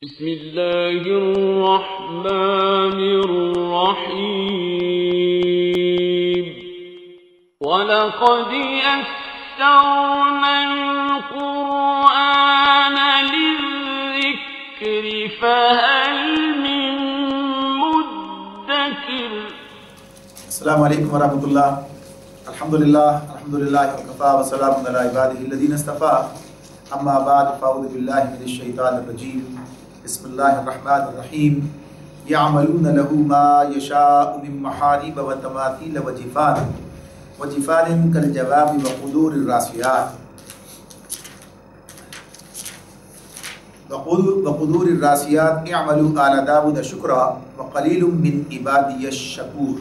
بسم اللہ الرحمن الرحیم وَلَقَدْ يَسَّرْنَا الْقُرْآنَ لِلذِّكْرِ فَهَلْ مِن مُدَّكِرٍ۔ السلام علیکم ورحمۃ اللہ۔ الحمدللہ وکفیٰ وسلام علی عبادہ الذین اصطفیٰ، اما بعد فاعوذ باللہ من الشیطان الرجیم، بسم اللہ الرحمن الرحیم۔ یعملون له ما یشاء من محارب وتماثیل وجفان کالجواب وقدور الراسیات اعملوا آل داود شکرا وقلیل من عبادی الشکور۔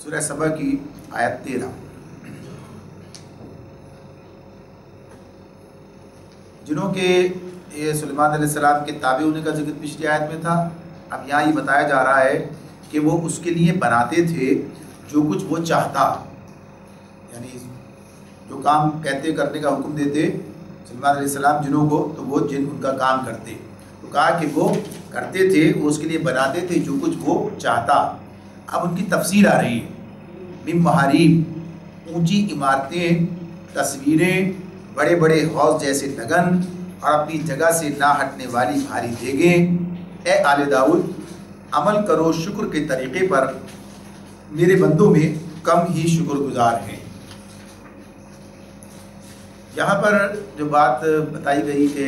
سورہ سبا کی آیت 13۔ جنہوں کے سلیمان علیہ السلام کے تابع ہونے کا ذکر پچھلی آیت میں تھا، اب یہاں یہ بتایا جا رہا ہے کہ وہ اس کے لیے بناتے تھے جو کچھ وہ چاہتا، یعنی جو کام کہتے کرنے کا حکم دیتے سلیمان علیہ السلام جنوں کو، تو وہ جن ان کا کام کرتے، تو کہا کہ وہ کرتے تھے، وہ اس کے لیے بناتے تھے جو کچھ وہ چاہتا۔ اب ان کی تفصیل آ رہی ہے۔ من محاریب، اونچی عمارتیں، تصویریں، بڑے بڑے حوض جیسے لگن، اور اپنی جگہ سے نہ ہٹنے والی بھاری دیگیں۔ اے آل داؤد، عمل کرو شکر کے طریقے پر، میرے بندوں میں کم ہی شکر گزار ہیں۔ یہاں پر جو بات بتائی گئی کہ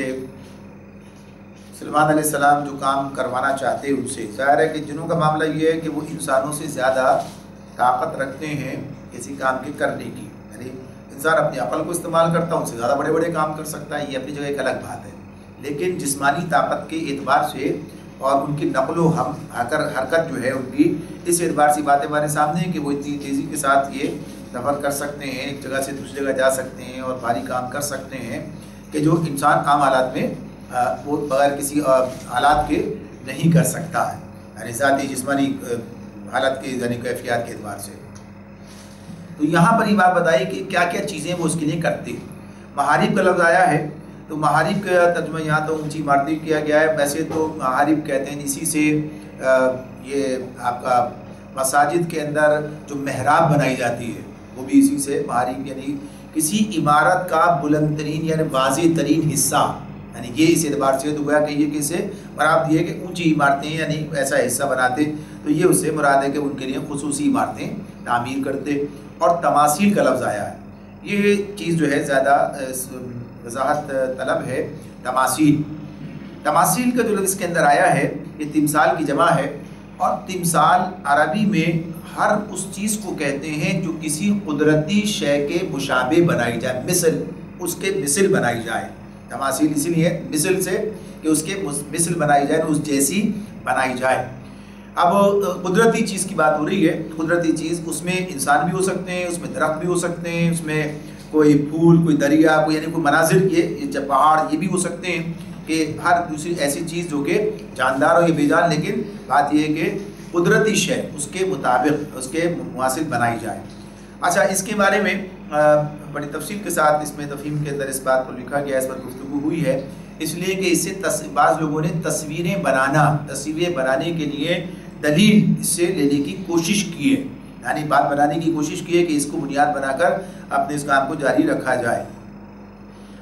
سلیمان علیہ السلام جو کام کروانا چاہتے ان سے، ظاہر ہے کہ جنوں کا معاملہ یہ ہے کہ وہ انسانوں سے زیادہ طاقت رکھتے ہیں کسی کام کے کرنے کی، یعنی انسان اپنی عقل کو استعمال کرتا ہے، ان سے زیادہ بڑے بڑے کام کر سکتا ہے، یہ اپنی جگہ ایک الگ بات ہے، لیکن جسمانی طاقت کے اعتبار سے اور ان کی نقل و حرکت جو ہے ان کی، اس اعتبار سے باتیں ہمارے سامنے ہیں کہ وہ اتنی تیزی کے ساتھ یہ سفر کر سکتے ہیں، ایک جگہ سے دوسری جگہ جا سکتے ہیں اور بھاری کام کر سکتے ہیں کہ جو انسان عام حالات میں وہ بغیر کسی حالات کے نہیں کر سکتا ہے، یعنی ذاتی جسمانی حالت کے یعنی کیفیات کے اعتبار سے۔ تو یہاں پر یہ بات بتائی کہ کیا کیا چیزیں وہ اس کے لیے کرتے ہیں۔ محارب کا لفظ آیا ہے، تو محارب کا ترجمہ یہاں تو اونچی عمارتیں کیا گیا ہے، ویسے تو محارب کہتے ہیں اسی سے یہ آپ کا مساجد کے اندر جو محراب بنائی جاتی ہے وہ بھی اسی سے محارب، یعنی کسی عمارت کا بلند ترین یعنی واضح ترین حصہ، یعنی یہ اس اعتبار سے تو گویا کہ یہ کسے مراد دیے کہ اونچی عمارتیں یعنی ایسا حصہ بناتے، تو یہ اس سے مراد ہے کہ ان کے لیے خصوصی عمارتیں تعمیر کرتے۔ اور تماثیل کا لفظ آیا ہے، یہ چیز جو ہے زیادہ وضاحت طلب ہے۔ تماثیل کا جو لفظ اس کے اندر آیا ہے یہ تمثال کی جمع ہے، اور تمثال عربی میں ہر اس چیز کو کہتے ہیں جو کسی قدرتی شے کے مشابہ بنائی جائے، مثل اس کے مثل بنائی جائے۔ تماثیل اسی لیے مثل سے کہ اس کے مثل بنائی جائے، اس جیسی بنائی جائے۔ اب قدرتی چیز کی بات ہو رہی ہے، قدرتی چیز اس میں انسان بھی ہو سکتے ہیں، اس میں درخت بھی ہو سکتے ہیں، اس میں کوئی پھول، کوئی دریا، کوئی یعنی کوئی مناظر، یہ پہاڑ، یہ بھی ہو سکتے ہیں کہ ہر دوسری ایسی چیز جو کہ جاندار ہو یا بے جان، لیکن بات یہ ہے کہ قدرتی شے اس کے مطابق اس کے مماثل بنائی جائے۔ اچھا، اس کے بارے میں بڑی تفصیل کے ساتھ اس میں تفہیم کے اندر اس بات کو لکھا گیا، اس پر گفتگو ہوئی ہے، اس لیے کہ اس سے بعض لوگوں نے تصویریں بنانے کے لیے دلیل اس سے لینے کی کوشش کی ہے، یعنی بات بنانے کی کوشش کی ہے کہ اس کو بنیاد بنا کر اپنے اس کام کو جاری رکھا جائے۔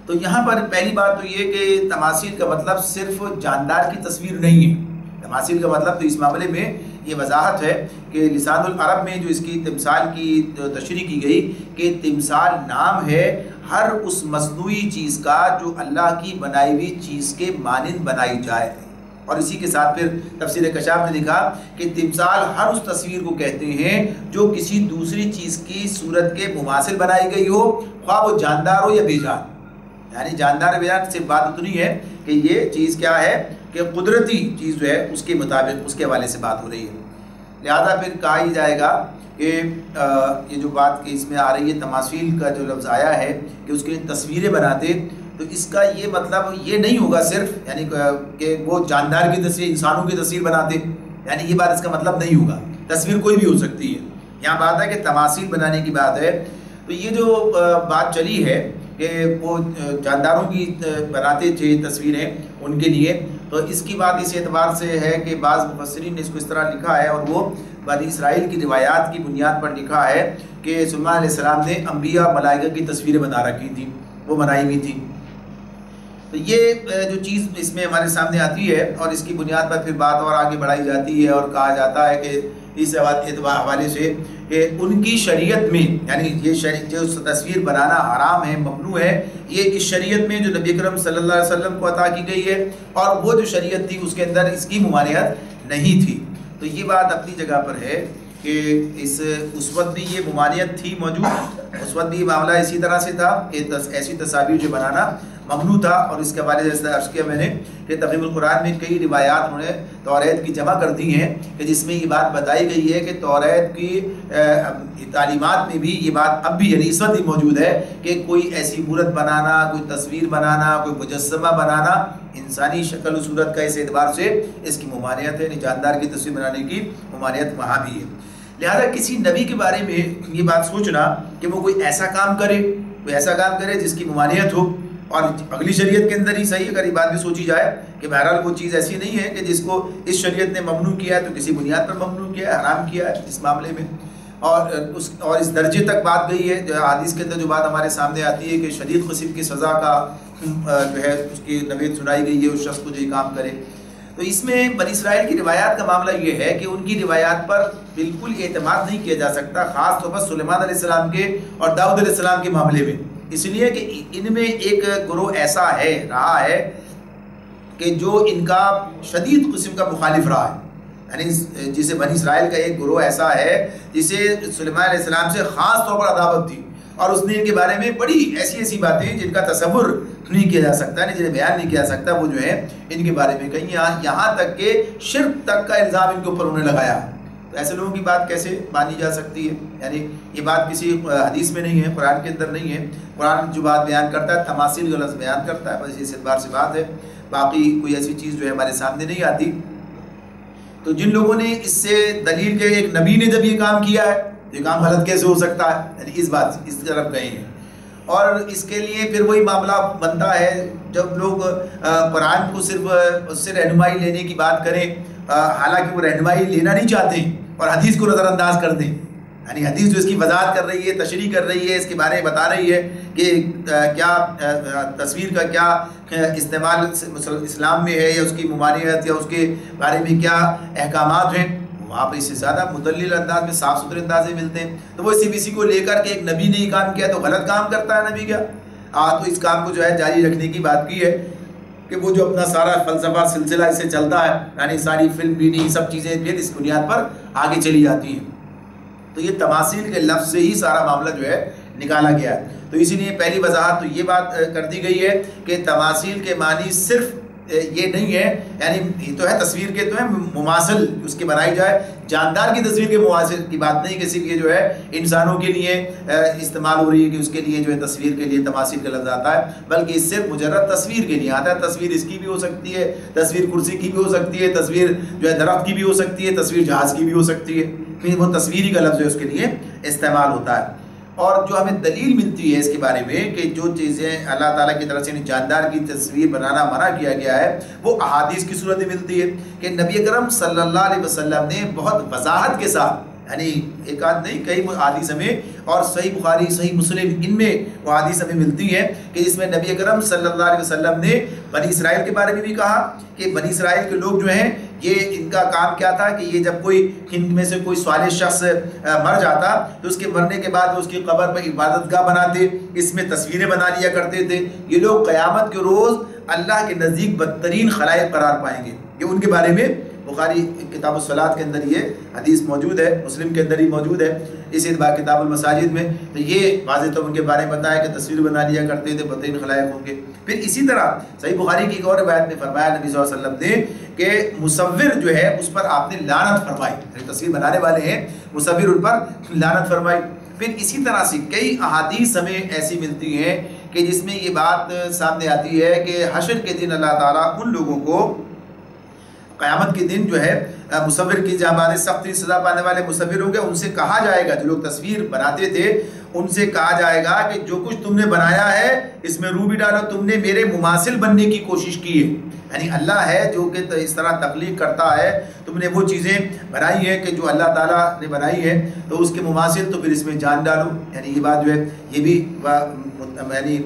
تو یہاں پر پہلی بات تو یہ کہ تماثیل کا مطلب صرف جاندار کی تصویر نہیں ہے، تماثیل کا مطلب تو اس معاملے میں یہ وضاحت ہے کہ لسان العرب میں جو اس کی تمثال کی تشریح کی گئی کہ تمثال نام ہے ہر اس مصنوعی چیز کا جو اللہ کی بنائی ہوئی چیز کے مانند بنائی جائے، اور اسی کے ساتھ پھر تفسیر کشاف نے لکھا کہ تمثال ہر اس تصویر کو کہتے ہیں جو کسی دوسری چیز کی صورت کے مماثل بنائی گئی ہو، خواہ وہ جاندار ہو یا بے جان، یعنی جاندار بے جان سے بات اتنی ہے کہ یہ چیز کیا ہے کہ قدرتی چیز جو ہے اس کے مطابق اس کے حوالے سے بات ہو رہی ہے۔ لہذا پھر کہا ہی جائے گا کہ یہ جو بات کہ اس میں آ رہی ہے تماثیل کا جو لفظ آیا ہے کہ اس کے لیے تصویریں بناتے، تو اس کا یہ مطلب یہ نہیں ہوگا صرف یعنی کہ وہ جاندار کی تصویر، انسانوں کی تصویر بناتے، یعنی یہ بات اس کا مطلب نہیں ہوگا، تصویر کوئی بھی ہو سکتی ہے۔ یہاں بات ہے کہ تماثیل بنانے کی بات ہے، تو یہ جو بات چلی ہے کہ وہ جانداروں کی بناتے تھے تصویریں ان کے لیے. تو اس کی بات اس اعتبار سے ہے کہ بعض مفسرین نے اس کو اس طرح لکھا ہے، اور وہ بنی اسرائیل کی روایات کی بنیاد پر لکھا ہے کہ سلیمان علیہ السلام نے انبیاء ملائکہ کی تصویریں بنا رکھی تھیں، وہ بنائی ہوئی تھیں. تو یہ جو چیز اس میں ہمارے سامنے آتی ہے، اور اس کی بنیاد پر پھر بات اور آگے بڑھائی جاتی ہے اور کہا جاتا ہے کہ اس حوالے سے کہ ان کی شریعت میں، یعنی یہ جو تصویر بنانا حرام ہے، ممنوع ہے، یہ اس شریعت میں جو نبی اکرم صلی اللہ علیہ وسلم کو عطا کی گئی ہے، اور وہ جو شریعت تھی اس کے اندر اس کی ممانعت نہیں تھی. تو یہ بات اپنی جگہ پر ہے کہ اس وقت بھی یہ ممانعت تھی موجود، اس وقت بھی معاملہ اسی طرح سے تھا کہ ایسی تصاویر جو بنانا ممنوع تھا. اور اس کے بارے میں عرض کیا میں نے کہ تفہیم القرآن میں کئی روایات انہوں نے توریت کی جمع کر دی ہیں کہ جس میں یہ بات بتائی گئی ہے کہ توریت کی تعلیمات میں بھی یہ بات اب بھی یعنی اس وقت ہی موجود ہے کہ کوئی ایسی مورت بنانا، کوئی تصویر بنانا، کوئی مجسمہ بنانا انسانی شکل و صورت کا اس اعتبار سے اس کی ممانعت ہے. جاندار کی تصویر بنانے کی ممانعت وہاں بھی ہے. لہذا کسی نبی کے بارے میں یہ بات سوچنا کہ وہ کوئی ایسا کام کرے جس کی ممانعت ہو، اور اگلی شریعت کے اندر ہی صحیح اگر یہ بات بھی سوچی جائے کہ بہرحال وہ چیز ایسی نہیں ہے کہ جس کو اس شریعت نے ممنوع کیا ہے تو کسی بنیاد پر ممنوع کیا ہے، حرام کیا ہے اس معاملے میں. اور اس درجے تک بات گئی ہے جو حدیث کے اندر جو بات ہمارے سامنے آتی ہے کہ شدید قسم کی سزا کا جو ہے اس کی نوید سنائی گئی ہے اس شخص کو جو یہ کام کرے. تو اس میں بنی اسرائیل کی روایات کا معاملہ یہ ہے کہ ان کی روایات پر بالکل اعتماد نہیں کیا جا سکتا، خاص طور پر سلیمان علیہ السلام کے اور داؤد علیہ السلام کے معاملے میں، اس لیے کہ ان میں ایک گروہ ایسا رہا ہے کہ جو ان کا شدید قسم کا مخالف رہا ہے. یعنی جسے بنی اسرائیل کا ایک گروہ ایسا ہے جسے سلیمان علیہ السلام سے خاص طور پر عداوت تھی، اور اس نے ان کے بارے میں بڑی ایسی باتیں جن کا تصور نہیں کیا جا سکتا، جنہیں بیان نہیں کیا جا سکتا، وہ جو ہے ان کے بارے میں کہیں یہاں تک کہ شرک تک کا الزام ان کے اوپر انہوں نے لگایا. تو ایسے لوگوں کی بات کیسے مانی جا سکتی ہے؟ یعنی یہ بات کسی حدیث میں نہیں ہے، قرآن کے اندر نہیں ہے. قرآن جو بات بیان کرتا ہے تماثیل کا لفظ بیان کرتا ہے، بس اس اعتبار سے بات ہے، باقی کوئی ایسی چیز جو ہے ہمارے سامنے نہیں آتی. تو جن لوگوں نے اس سے دلیل کے ایک نبی نے جب یہ کام کیا ہے، یہ کام غلط کیسے ہو سکتا ہے، یعنی اس طرف گئے ہیں. اور اس کے لیے پھر وہی معاملہ بنتا ہے جب لوگ قرآن کو صرف اس سے رہنمائی لینے کی بات کریں، حالانکہ وہ رہنمائی لینا نہیں چاہتے اور حدیث کو نظر انداز کر دیں. یعنی حدیث جو اس کی وضاحت کر رہی ہے، تشریح کر رہی ہے، اس کے بارے میں بتا رہی ہے کہ کیا تصویر کا کیا استعمال اسلام میں ہے، یا اس کی ممانعت، یا اس کے بارے میں کیا احکامات ہیں، وہاں پہ اس سے زیادہ مدلل انداز میں صاف ستھرے انداز میں ملتے ہیں. تو وہ اسی کو لے کر کے ایک نبی نے یہ کام کیا تو غلط کام کرتا ہے نبی کیا، تو اس کام کو جو ہے جاری رکھنے کی بات کی ہے کہ وہ جو اپنا سارا فلسفہ سلسلہ اس سے چلتا ہے، یعنی ساری فلم بینی سب چیزیں پھر اس بنیاد پر آگے چلی جاتی ہیں. تو یہ تماثیل کے لفظ سے ہی سارا معاملہ جو ہے نکالا گیا ہے. تو اسی لیے پہلی وضاحت تو یہ بات کر دی گئی ہے کہ تماثیل کے معنی صرف یہ نہیں ہے، یعنی یہ تو ہے تصویر کے تو ہے مماثل اس کے بنائی جائے، جاندار کی تصویر کے مماثل کی بات نہیں، کسی کے جو ہے انسانوں کے لیے استعمال ہو رہی ہے کہ اس کے لیے جو ہے تصویر کے لیے تماثیل کا لفظ آتا ہے، بلکہ اس صرف مجرد تصویر کے لیے آتا ہے. تصویر اس کی بھی ہو سکتی ہے، تصویر کرسی کی بھی ہو سکتی ہے، تصویر جو ہے درخت کی بھی ہو سکتی ہے، تصویر جہاز کی بھی ہو سکتی ہے، پھر وہ تصویری کا لفظ جو ہے اس کے لیے استعمال ہوتا ہے. اور جو ہمیں دلیل ملتی ہے اس کے بارے میں کہ جو چیزیں اللہ تعالیٰ کی طرف سے جاندار کی تصویر بنانا منع کیا گیا ہے وہ احادیث کی صورت میں ملتی ہے کہ نبی اکرم صلی اللہ علیہ وسلم نے بہت وضاحت کے ساتھ، یعنی ایک آدھ نہیں کئی احادیث ہمیں، اور صحیح بخاری صحیح مسلم ان میں وہ احادیث ہمیں ملتی ہیں کہ جس میں نبی اکرم صلی اللہ علیہ وسلم نے بنی اسرائیل کے بارے میں بھی کہا کہ بنی اسرائیل کے لوگ جو ہیں یہ ان کا کام کیا تھا کہ یہ جب کوئی ان میں سے کوئی صالح شخص مر جاتا تو اس کے مرنے کے بعد اس کی قبر پر عبادت گاہ بناتے، اس میں تصویریں بنا لیا کرتے تھے. یہ لوگ قیامت کے روز اللہ کے نزدیک بدترین خلائق قرار پائیں گے. یہ ان کے بارے میں بخاری کتاب الصلاۃ کے اندر یہ حدیث موجود ہے، مسلم کے اندر ہی موجود ہے، اس اعتبار کتاب المساجد میں. تو یہ واضح طور ان کے بارے میں بتایا کہ تصویر بنا لیا کرتے تھے، بدترین خلائق ہوں گے. پھر اسی طرح صحیح بخاری کی ایک اور روایت میں فرمایا نبی صلی اللہ علیہ وسلم نے کہ مصور جو ہے اس پر آپ نے لعنت فرمائی، یعنی تصویر بنانے والے ہیں مصور ان پر لعنت فرمائی. پھر اسی طرح سے کئی احادیث ہمیں ایسی ملتی ہیں کہ جس میں یہ بات سامنے آتی ہے کہ حشر کے دن اللہ تعالیٰ ان لوگوں کو قیامت کے دن جو ہے مصور کی جہاں سختی سزا پانے والے مصور ہوں گے، ان سے کہا جائے گا جو لوگ تصویر بناتے تھے ان سے کہا جائے گا کہ جو کچھ تم نے بنایا ہے اس میں روح بھی ڈالو، تم نے میرے مماثل بننے کی کوشش کی ہے. یعنی اللہ ہے جو کہ اس طرح تخلیق کرتا ہے، تم نے وہ چیزیں بنائی ہیں کہ جو اللہ تعالیٰ نے بنائی ہے، تو اس کے مماثل تو پھر اس میں جان ڈالو. یعنی یہ بات جو ہے یہ بھی یعنی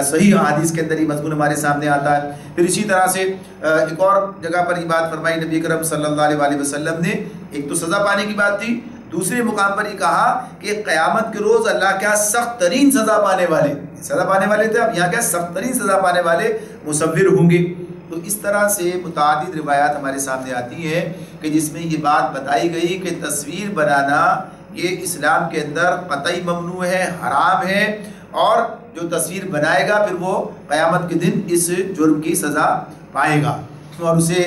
صحیح حدیث کے اندر یہ مضمون ہمارے سامنے آتا ہے. پھر اسی طرح سے ایک اور جگہ پر یہ بات فرمائی نبی کرم صلی اللہ علیہ وسلم نے. ایک تو سزا پانے کی بات تھی، دوسرے مقام پر یہ کہا کہ قیامت کے روز اللہ کیا سخت ترین سزا پانے والے تھے، اب یہاں کیا سخت ترین سزا پانے والے مصور ہوں گے. تو اس طرح سے متعدد روایات ہمارے سامنے آتی ہیں کہ جس میں یہ بات بتائی گئی کہ تصویر بنانا یہ اسلام کے اندر قطعی ممنوع ہے، حرام ہے، اور جو تصویر بنائے گا پھر وہ قیامت کے دن اس جرم کی سزا پائے گا، اور اسے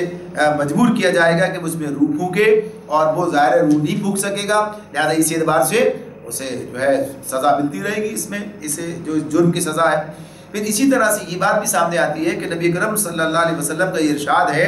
مجبور کیا جائے گا کہ اس میں روح پھونکے، اور وہ ظاہر روح نہیں پھونک سکے گا، لہذا اسی اعتبار سے اسے جو ہے سزا ملتی رہے گی، اس میں اسے جو جرم کی سزا ہے. پھر اسی طرح سے یہ بات بھی سامنے آتی ہے کہ نبی کرم صلی اللہ علیہ وسلم کا یہ ارشاد ہے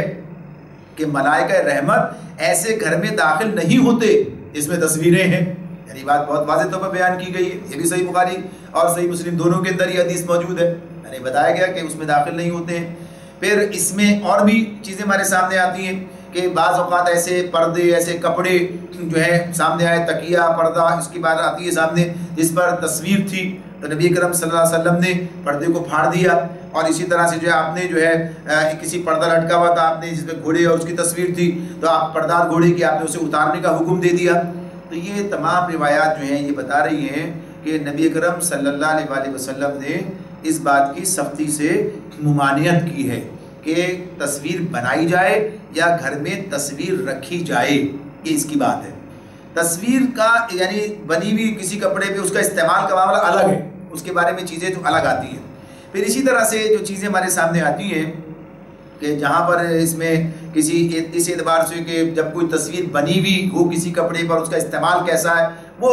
کہ ملائکہ رحمت ایسے گھر میں داخل نہیں ہوتے جس میں تصویریں ہیں. یعنی بات بہت واضح طور پر بیان کی گئی ہے، یہ بھی صحیح بخاری اور صحیح مسلم دونوں کے اندر یہ حدیث موجود ہے. یعنی بتایا گیا کہ اس میں داخل نہیں ہوتے ہیں. پھر اس میں اور بھی چیزیں ہمارے سامنے آتی ہیں کہ بعض اوقات ایسے پردے، ایسے کپڑے جو ہے سامنے آئے، تکیہ، پردہ، اس کی بات آتی ہے سامنے جس پر تصویر تھی، تو نبی کرم صلی اللہ علیہ وسلم نے پردے کو پھاڑ دیا. اور اسی طرح سے جو ہے آپ نے جو ہے کسی پردہ لٹکا ہوا تھا آپ نے جس میں گھوڑے اور اس کی تصویر تھی، تو آپ پردار گھوڑے کی آپ نے اسے اتارنے کا حکم دے دیا. تو یہ تمام روایات جو ہیں یہ بتا رہی ہیں کہ نبی کرم صلی اللہ علیہ وسلم نے اس بات کی سختی سے ممانعت کی ہے کہ تصویر بنائی جائے یا گھر میں تصویر رکھی جائے. یہ اس کی بات ہے. تصویر کا یعنی بنی ہوئی کسی کپڑے پہ اس کا استعمال کا معاملہ الگ ہے، اس کے بارے میں چیزیں جو الگ آتی ہیں. پھر اسی طرح سے جو چیزیں ہمارے سامنے آتی ہیں کہ جہاں پر اس میں کسی اس اعتبار سے کہ جب کوئی تصویر بنی ہوئی ہو کسی کپڑے پر اس کا استعمال کیسا ہے، وہ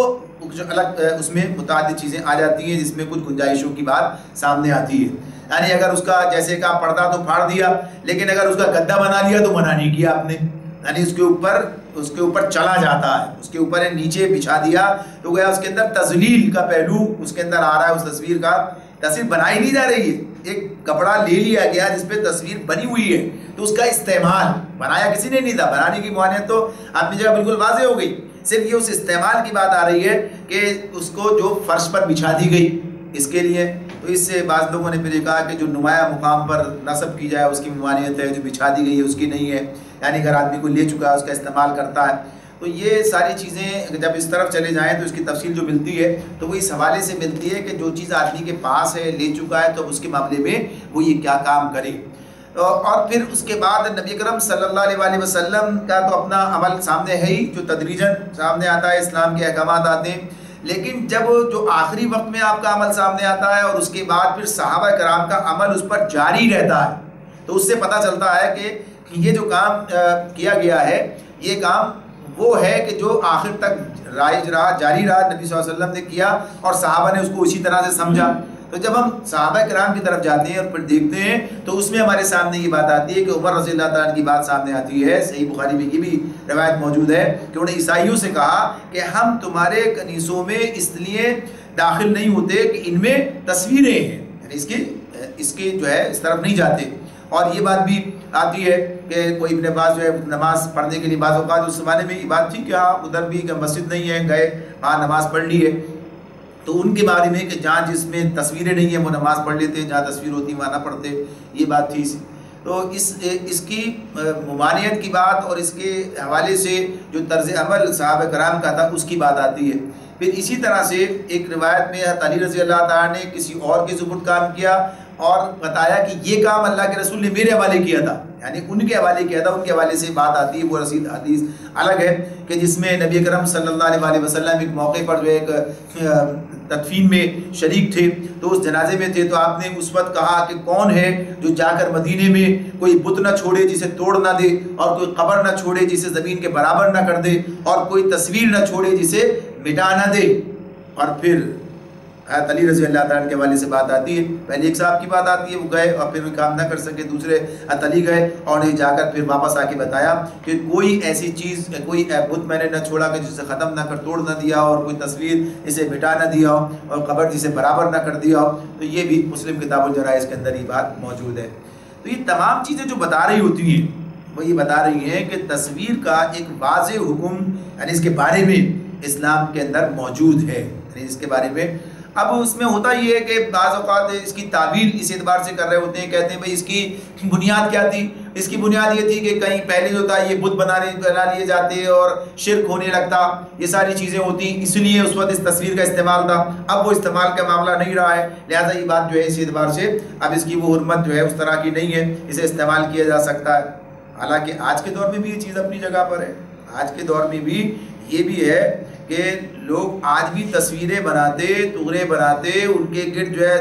الگ اس میں متعدد چیزیں آ جاتی ہیں جس میں کچھ گنجائشوں کی بات سامنے آتی ہے. یعنی اگر اس کا جیسے کہ پردہ تو پھاڑ دیا، لیکن اگر اس کا گدا بنا لیا تو منع نہیں کیا آپ نے. یعنی اس کے اوپر چلا جاتا ہے، اس کے اوپر نیچے بچھا دیا تو گویا اس کے اندر تذلیل کا پہلو اس کے اندر آ رہا ہے. اس تصویر کا تصویر بنائی نہیں جا رہی ہے، ایک کپڑا لے لیا گیا جس پہ تصویر بنی ہوئی ہے، تو اس کا استعمال بنایا کسی نے نہیں تھا. بنانے کی ممانعت تو اپنی جگہ بالکل واضح ہو گئی، صرف یہ اس استعمال کی بات آ رہی ہے کہ اس کو جو فرش پر بچھا دی گئی اس کے لیے. تو اس سے بعض لوگوں نے پھر یہ کہا کہ جو نمایاں مقام پر نصب کی جائے اس کی ممانعت ہے، جو بچھا دی گئی ہے اس کی نہیں ہے. یعنی اگر آدمی کو لے چکا ہے اس کا استعمال کرتا ہے. تو یہ ساری چیزیں جب اس طرف چلے جائیں تو اس کی تفصیل جو ملتی ہے تو وہ اس حوالے سے ملتی ہے کہ جو چیز آدمی کے پاس ہے، لے چکا ہے، تو اس کے معاملے میں وہ یہ کیا کام کرے. اور پھر اس کے بعد نبی کرم صلی اللہ علیہ وسلم کا تو اپنا عمل سامنے ہے ہی جو تدریجاً سامنے آتا ہے، اسلام کے احکامات آتے ہیں. لیکن جب جو آخری وقت میں آپ کا عمل سامنے آتا ہے اور اس کے بعد پھر صحابہ کرام کا عمل اس پر جاری رہتا ہے، تو اس سے پتہ چلتا ہے کہ یہ جو کام کیا گیا ہے یہ کام وہ ہے کہ جو آخر تک رائج رہا، جاری رہا، نبی صلی اللہ علیہ وسلم نے کیا اور صحابہ نے اس کو اسی طرح سے سمجھا. تو جب ہم صحابہ کرام کی طرف جاتے ہیں اور پھر دیکھتے ہیں تو اس میں ہمارے سامنے یہ بات آتی ہے کہ عمر رضی اللہ تعالیٰ کی بات سامنے آتی ہے. صحیح بخاری میں یہ بھی روایت موجود ہے کہ انہوں نے عیسائیوں سے کہا کہ ہم تمہارے کنیسوں میں اس لیے داخل نہیں ہوتے کہ ان میں تصویریں ہیں، یعنی اس کے جو ہے اس طرف نہیں جاتے. اور یہ بات بھی آتی ہے کہ کوئی ابن عباس جو ہے نماز پڑھنے کے لیے بعض اوقات اس زمانے میں یہ بات تھی کہ ادھر بھی مسجد نہیں ہے، گئے وہاں نماز پڑھ لی ہے، تو ان کے بارے میں کہ جہاں جس میں تصویریں نہیں ہیں وہ نماز پڑھ لیتے، جہاں تصویر ہوتی وہاں نہ پڑھتے، یہ بات تھی. تو اس کی ممانعت کی بات اور اس کے حوالے سے جو طرز عمل صحابہ کرام کا تھا اس کی بات آتی ہے. پھر اسی طرح سے ایک روایت میں حضرت علی رضی اللہ تعالیٰ نے کسی اور کے سپرد کام کیا اور بتایا کہ یہ کام اللہ کے رسول نے میرے حوالے کیا تھا، یعنی ان کے حوالے کیا تھا. ان کے حوالے سے بات آتی ہے، وہ رسید حدیث الگ ہے کہ جس میں نبی کرم صلی اللہ علیہ وسلم ایک موقع پر جو ایک تدفین میں شریک تھے، تو اس جنازے میں تھے، تو آپ نے اس وقت کہا کہ کون ہے جو جا کر مدینے میں کوئی بت نہ چھوڑے جسے توڑ نہ دے، اور کوئی قبر نہ چھوڑے جسے زمین کے برابر نہ کر دے، اور کوئی تصویر نہ چھوڑے جسے مٹا نہ دے. اور پھر علی رضی اللہ تعالیٰ کے حوالے سے بات آتی ہے. پہلے ایک صاحب کی بات آتی ہے، وہ گئے اور پھر وہ کام نہ کر سکے، دوسرے علی گئے اور نے جا کر پھر واپس آ کے بتایا کہ کوئی ایسی چیز، کوئی بت میں نے نہ چھوڑا کہ جسے ختم نہ کر توڑ نہ دیا، اور کوئی تصویر اسے مٹا نہ دیا ہو، اور قبر جسے برابر نہ کر دیا ہو. تو یہ بھی مسلم کتاب الجنائز کے اندر یہ بات موجود ہے. تو یہ تمام چیزیں جو بتا رہی ہوتی ہیں وہ یہ بتا رہی ہیں کہ تصویر کا ایک واضح حکم یعنی اس کے بارے میں اسلام کے اندر موجود ہے. یعنی اس کے بارے میں اب اس میں ہوتا یہ ہے کہ بعض اوقات اس کی تعبیر اس اعتبار سے کر رہے ہوتے ہیں، کہتے ہیں بھئی اس کی بنیاد کیا تھی؟ اس کی بنیاد یہ تھی کہ کہیں پہلے جو تھا یہ بت بنا لیے جاتے اور شرک ہونے لگتا، یہ ساری چیزیں ہوتی، اس لیے اس وقت اس تصویر کا استعمال تھا. اب وہ استعمال کا معاملہ نہیں رہا ہے، لہٰذا یہ بات جو ہے اس اعتبار سے اب اس کی وہ حرمت جو ہے اس طرح کی نہیں ہے، اسے استعمال کیا جا سکتا ہے. حالانکہ آج کے دور میں بھی یہ چیز اپنی جگہ پر ہے. آج کے دور میں بھی یہ بھی ہے کہ لوگ آج بھی تصویریں بناتے، ٹکڑے بناتے، ان کے گرد جو ہے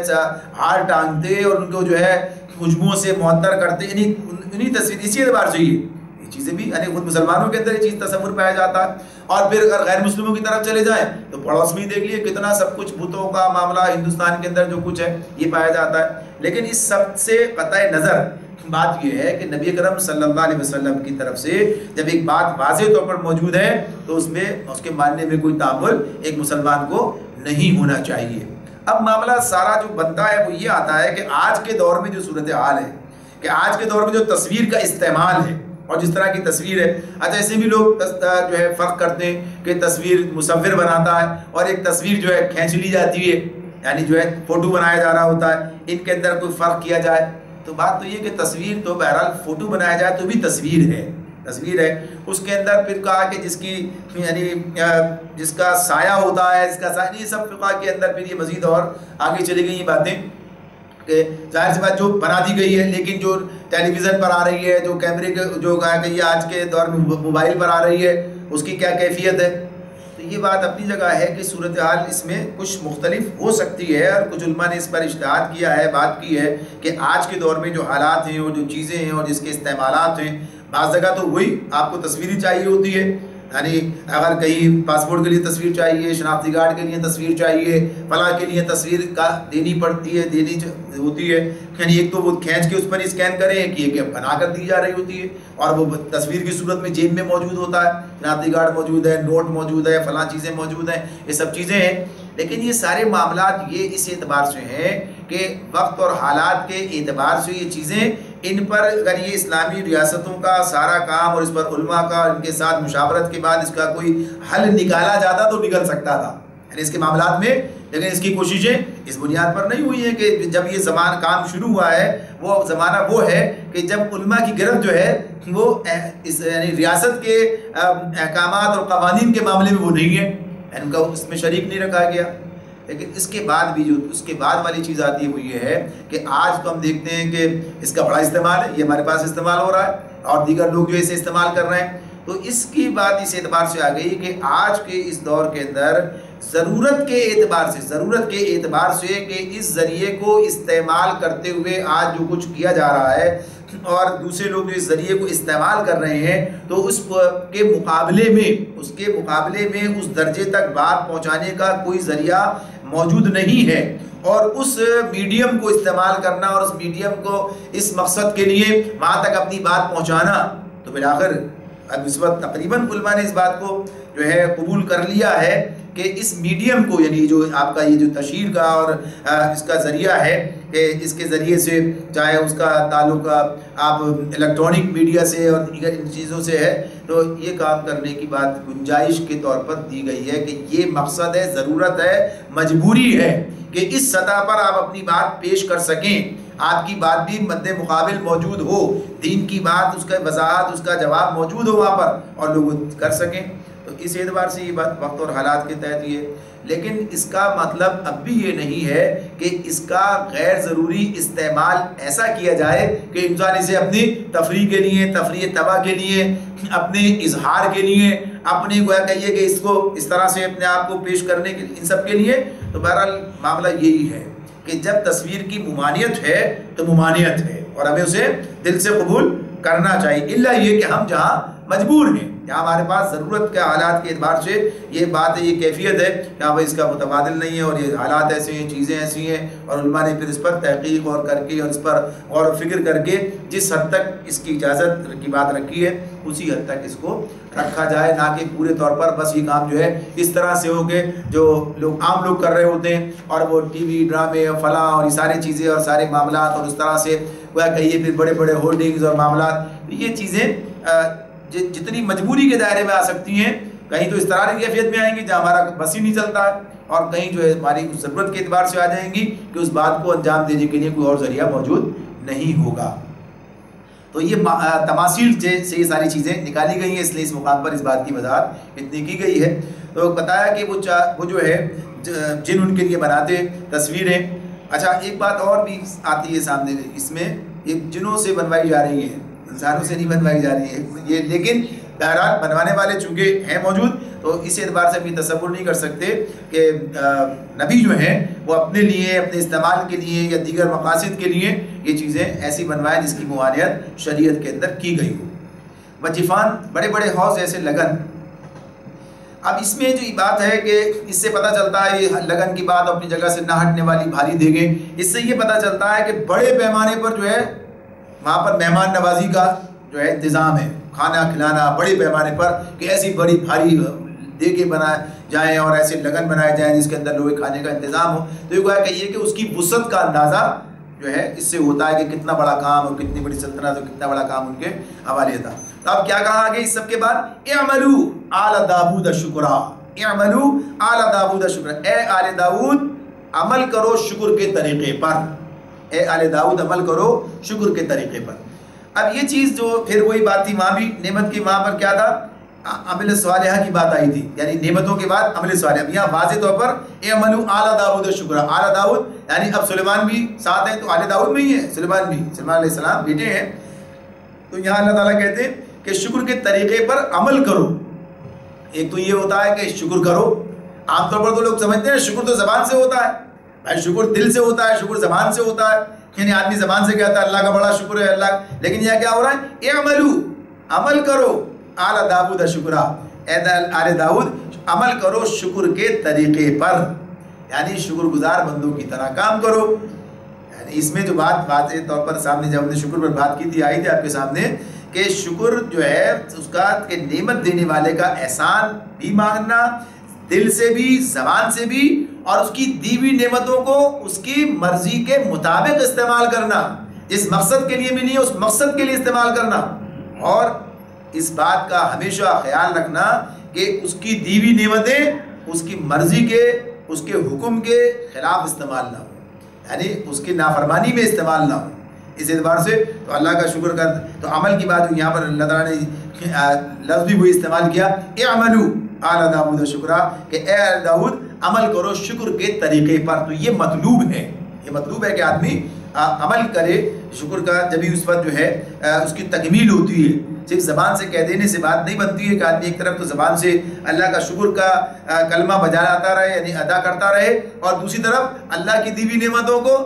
ہار ٹانگتے اور ان کو جو ہے خوشبوؤں سے معطر کرتے. انہیں تصویر اسی اعتبار سے یہ چیزیں بھی یعنی خود مسلمانوں کے اندر یہ چیز تصور پایا جاتا ہے. اور پھر اگر غیر مسلموں کی طرف چلے جائیں تو پڑوس میں دیکھ لیے کتنا سب کچھ بتوں کا معاملہ ہندوستان کے اندر جو کچھ ہے یہ پایا جاتا ہے. لیکن اس سب سے قطع نظر بات یہ ہے کہ نبی اکرم صلی اللہ علیہ وسلم کی طرف سے جب ایک بات واضح طور پر موجود ہے تو اس میں اس کے ماننے میں کوئی تعامل ایک مسلمان کو نہیں ہونا چاہیے. اب معاملہ سارا جو بنتا ہے وہ یہ آتا ہے کہ آج کے دور میں جو صورتحال ہے کہ آج کے دور میں جو تصویر کا استعمال ہے اور جس طرح کی تصویر ہے، اچھا ایسے بھی لوگ جو ہے فرق کرتے ہیں کہ تصویر مصور بناتا ہے اور ایک تصویر جو ہے کھینچ لی جاتی ہے، یعنی جو ہے فوٹو بنایا جا رہا ہوتا ہے. ان کے اندر کوئی فرق کیا جائے تو بات تو یہ کہ تصویر تو بہرحال فوٹو بنایا جائے تو بھی تصویر ہے، تصویر ہے. اس کے اندر پھر کہا کہ جس کی یعنی جس کا سایہ ہوتا ہے، اس کا سایہ، یہ سب فقہ کے اندر پھر یہ مزید اور آگے چلی گئی یہ باتیں کہ ظاہر سی بات جو بنا دی گئی ہے لیکن جو ٹیلی ویژن پر آ رہی ہے، جو کیمرے کے جو کہا کہ یہ آج کے دور میں موبائل پر آ رہی ہے، اس کی کیا کیفیت ہے. تو یہ بات اپنی جگہ ہے کہ صورتحال اس میں کچھ مختلف ہو سکتی ہے اور کچھ علماء نے اس پر اجتہاد کیا ہے، بات کی ہے کہ آج کے دور میں جو حالات ہیں اور جو چیزیں ہیں اور جس کے استعمالات ہیں، بعض جگہ تو وہی آپ کو تصویری چاہیے ہوتی ہے. یعنی اگر کہیں پاسپورٹ کے لیے تصویر چاہیے، شناختی کارڈ کے لیے تصویر چاہیے، فلاں کے لیے تصویر کا دینی پڑتی ہے، دینی ہوتی ہے. یعنی ایک تو وہ کھینچ کے اس پر اسکین کریں کہ یہ بنا کر دی جا رہی ہوتی ہے اور وہ تصویر کی صورت میں جیب میں موجود ہوتا ہے، شناختی کارڈ موجود ہے، نوٹ موجود ہے، فلاں چیزیں موجود ہیں، یہ سب چیزیں ہیں. لیکن یہ سارے معاملات یہ اس اعتبار سے ہیں کہ وقت اور حالات کے اعتبار سے یہ چیزیں ان پر اگر یہ اسلامی ریاستوں کا سارا کام اور اس پر علماء کا ان کے ساتھ مشاورت کے بعد اس کا کوئی حل نکالا جاتا تو نکل سکتا تھا یعنی اس کے معاملات میں. لیکن اس کی کوششیں اس بنیاد پر نہیں ہوئی ہیں کہ جب یہ زمان کام شروع ہوا ہے وہ زمانہ وہ ہے کہ جب علماء کی گرفت جو ہے وہ اس یعنی ریاست کے احکامات اور قوانین کے معاملے میں وہ نہیں ہے، ان کا اس میں شریک نہیں رکھا گیا. لیکن اس کے بعد بھی جو اس کے بعد والی چیز آتی ہے وہ یہ ہے کہ آج تو ہم دیکھتے ہیں کہ اس کا بڑا استعمال ہے، یہ ہمارے پاس استعمال ہو رہا ہے اور دیگر لوگ جو اسے استعمال کر رہے ہیں. تو اس کی بات اس اعتبار سے آ گئی کہ آج کے اس دور کے اندر ضرورت کے اعتبار سے کہ اس ذریعے کو استعمال کرتے ہوئے آج جو کچھ کیا جا رہا ہے اور دوسرے لوگ جو اس ذریعے کو استعمال کر رہے ہیں تو اس کے مقابلے میں اس درجے تک بات پہنچانے کا کوئی ذریعہ موجود نہیں ہے. اور اس میڈیم کو استعمال کرنا اور اس میڈیم کو اس مقصد کے لیے وہاں تک اپنی بات پہنچانا تو بالآخر اب اس وقت تقریباً علماء نے اس بات کو جو ہے قبول کر لیا ہے کہ اس میڈیم کو یعنی جو آپ کا یہ جو تشہیر کا اور اس کا ذریعہ ہے کہ اس کے ذریعے سے چاہے اس کا تعلق آپ الیکٹرانک میڈیا سے اور دیگر ان چیزوں سے ہے تو یہ کام کرنے کی بات گنجائش کے طور پر دی گئی ہے کہ یہ مقصد ہے، ضرورت ہے، مجبوری ہے کہ اس سطح پر آپ اپنی بات پیش کر سکیں، آپ کی بات بھی مد مقابل موجود ہو، دین کی بات اس کا وضاحت اس کا جواب موجود ہو وہاں پر اور لوگ کر سکیں. تو اس اعتبار سے یہ بات وقت اور حالات کے تحت یہ. لیکن اس کا مطلب اب بھی یہ نہیں ہے کہ اس کا غیر ضروری استعمال ایسا کیا جائے کہ انسان اسے اپنی تفریح کے لیے، تفریح طبع کے لیے، اپنے اظہار کے لیے، اپنے گویا کہیے کہ اس کو اس طرح سے اپنے آپ کو پیش کرنے کے ان سب کے لیے. تو بہرحال معاملہ یہی ہے کہ جب تصویر کی ممانعت ہے تو ممانعت ہے اور ہمیں اسے دل سے قبول کرنا چاہیے، الا یہ کہ ہم جہاں مجبور ہیں، جہاں ہمارے پاس ضرورت کے حالات کے اعتبار سے یہ بات ہے، یہ کیفیت ہے کہ ہاں بھائی اس کا متبادل نہیں ہے اور یہ حالات ایسے ہیں، چیزیں ایسی ہیں، اور علماء نے پھر اس پر تحقیق اور کر کے اور اس پر غور و فکر کر کے جس حد تک اس کی اجازت کی بات رکھی ہے اسی حد تک اس کو رکھا جائے، نہ کہ پورے طور پر بس یہ کام جو ہے اس طرح سے ہو کہ جو لوگ عام لوگ کر رہے ہوتے ہیں اور وہ ٹی وی ڈرامے اور فلاں اور یہ ساری چیزیں اور سارے معاملات اور اس طرح سے وہ کہیے پھر بڑے بڑے ہولڈنگز اور معاملات، یہ چیزیں جتنی مجبوری کے دائرے میں آ سکتی ہیں، کہیں تو اس طرح کی کیفیت میں آئیں گی جہاں ہمارا بس ہی نہیں چلتا ہے، اور کہیں جو ہے ہماری ضرورت کے اعتبار سے آ جائیں گی کہ اس بات کو انجام دینے کے لیے کوئی اور ذریعہ موجود نہیں ہوگا۔ تو یہ تماثیل سے یہ ساری چیزیں نکالی گئی ہیں، اس لیے اس مقام پر اس بات کی وضاحت اتنی کی گئی ہے۔ تو بتایا کہ وہ جو ہے جن ان کے لیے بناتے تصویریں۔ اچھا ایک بات اور بھی آتی ہے سامنے، اس میں یہ جنوں سے بنوائی جا رہی ہیں، انسانوں سے نہیں بنوائی جا رہی ہے یہ، لیکن بہرحال بنوانے والے چونکہ ہیں موجود تو اس اعتبار سے بھی تصور نہیں کر سکتے کہ نبی جو ہیں وہ اپنے لیے، اپنے استعمال کے لیے یا دیگر مقاصد کے لیے یہ چیزیں ایسی بنوائیں جس کی ممانعت شریعت کے اندر کی گئی ہو۔ وجیفان بڑے بڑے حوض ایسے لگن، اب اس میں جو بات ہے کہ اس سے پتہ چلتا ہے یہ لگن کی بات اپنی جگہ سے نہ ہٹنے والی بھاری دیگیں، اس سے یہ پتہ چلتا ہے کہ بڑے پیمانے پر جو ہے وہاں پر مہمان نوازی کا جو ہے انتظام ہے، کھانا کھلانا بڑے پیمانے پر کہ ایسی بڑی بھاری دیگیں بنائے جائیں اور ایسے لگن بنائے جائیں جس کے اندر لوگ کھانے کا انتظام ہو۔ تو یہ گویا کہ یہ کہ اس کی وسعت کا اندازہ جو ہے اس سے ہوتا ہے کہ کتنا بڑا کام اور کتنی بڑی سلطنت اور کتنا بڑا کام ان کے حوالے تھا۔ تو اب کیا کہا آگے اس سب کے بعد، اعملوا آل داؤد شکرا، اعملوا آل داؤد شکرا، اے آل داؤد عمل کرو شکر کے طریقے پر، اے آل داؤد عمل کرو شکر کے طریقے پر۔ اب یہ چیز جو پھر وہی بات تھی، وہاں بھی نعمت کی وہاں پر کیا تھا، عمل صالحہ کی بات آئی تھی، یعنی نعمتوں کے بعد عمل صالحہ۔ اب یہاں واضح طور پر اعملوا آل داؤد شکرا، آل داؤد یعنی اب سلیمان بھی ساتھ ہیں تو آل داؤد میں ہی ہے، سلیمان بھی، سلیمان علیہ السلام بیٹے ہیں۔ تو یہاں اللہ تعالیٰ کہتے ہیں کہ شکر کے طریقے پر عمل کرو۔ ایک تو یہ ہوتا ہے کہ شکر کرو، عام طور پر تو لوگ سمجھتے ہیں شکر تو زبان سے ہوتا ہے، بھائی شکر دل سے ہوتا ہے، شکر زبان سے ہوتا ہے، یعنی آدمی زبان سے کہتا ہے اللہ کا بڑا شکر ہے اللہ، لیکن یہ کیا ہو رہا ہے، اعملوا عمل کرو آل داؤد شکرا، اے آل داؤد عمل کرو شکر کے طریقے پر، یعنی شکر گزار بندوں کی طرح کام کرو۔ یعنی اس میں جو بات واضح طور پر سامنے جب ہم نے شکر پر بات کی تھی، آئی تھی آپ کے سامنے کہ شکر جو ہے اس کا کہ نعمت دینے والے کا احسان بھی ماننا دل سے بھی زبان سے بھی، اور اس کی دی ہوئی نعمتوں کو اس کی مرضی کے مطابق استعمال کرنا، جس مقصد کے لیے ملی ہے اس مقصد کے لیے استعمال کرنا، اور اس بات کا ہمیشہ خیال رکھنا کہ اس کی دی ہوئی نعمتیں اس کی مرضی کے، اس کے حکم کے خلاف استعمال نہ ہو، یعنی اس کی نافرمانی میں استعمال نہ ہو۔ اس اعتبار سے تو اللہ کا شکر کر، تو عمل کی بات یہاں پر اللہ تعالیٰ نے لفظ بھی وہی استعمال کیا، اعملوا آل داؤد شکرا، کہ اے داؤد عمل کرو شکر کے طریقے پر۔ تو یہ مطلوب ہے، یہ مطلوب ہے کہ آدمی عمل کرے شکر کا، جبھی اس وقت جو ہے اس کی تکمیل ہوتی ہے۔ صرف زبان سے کہہ دینے سے بات نہیں بنتی ہے کہ آدمی ایک طرف تو زبان سے اللہ کا شکر کا کلمہ بجاتا رہے، یعنی ادا کرتا رہے، اور دوسری طرف اللہ کی دی ہوئی نعمتوں کو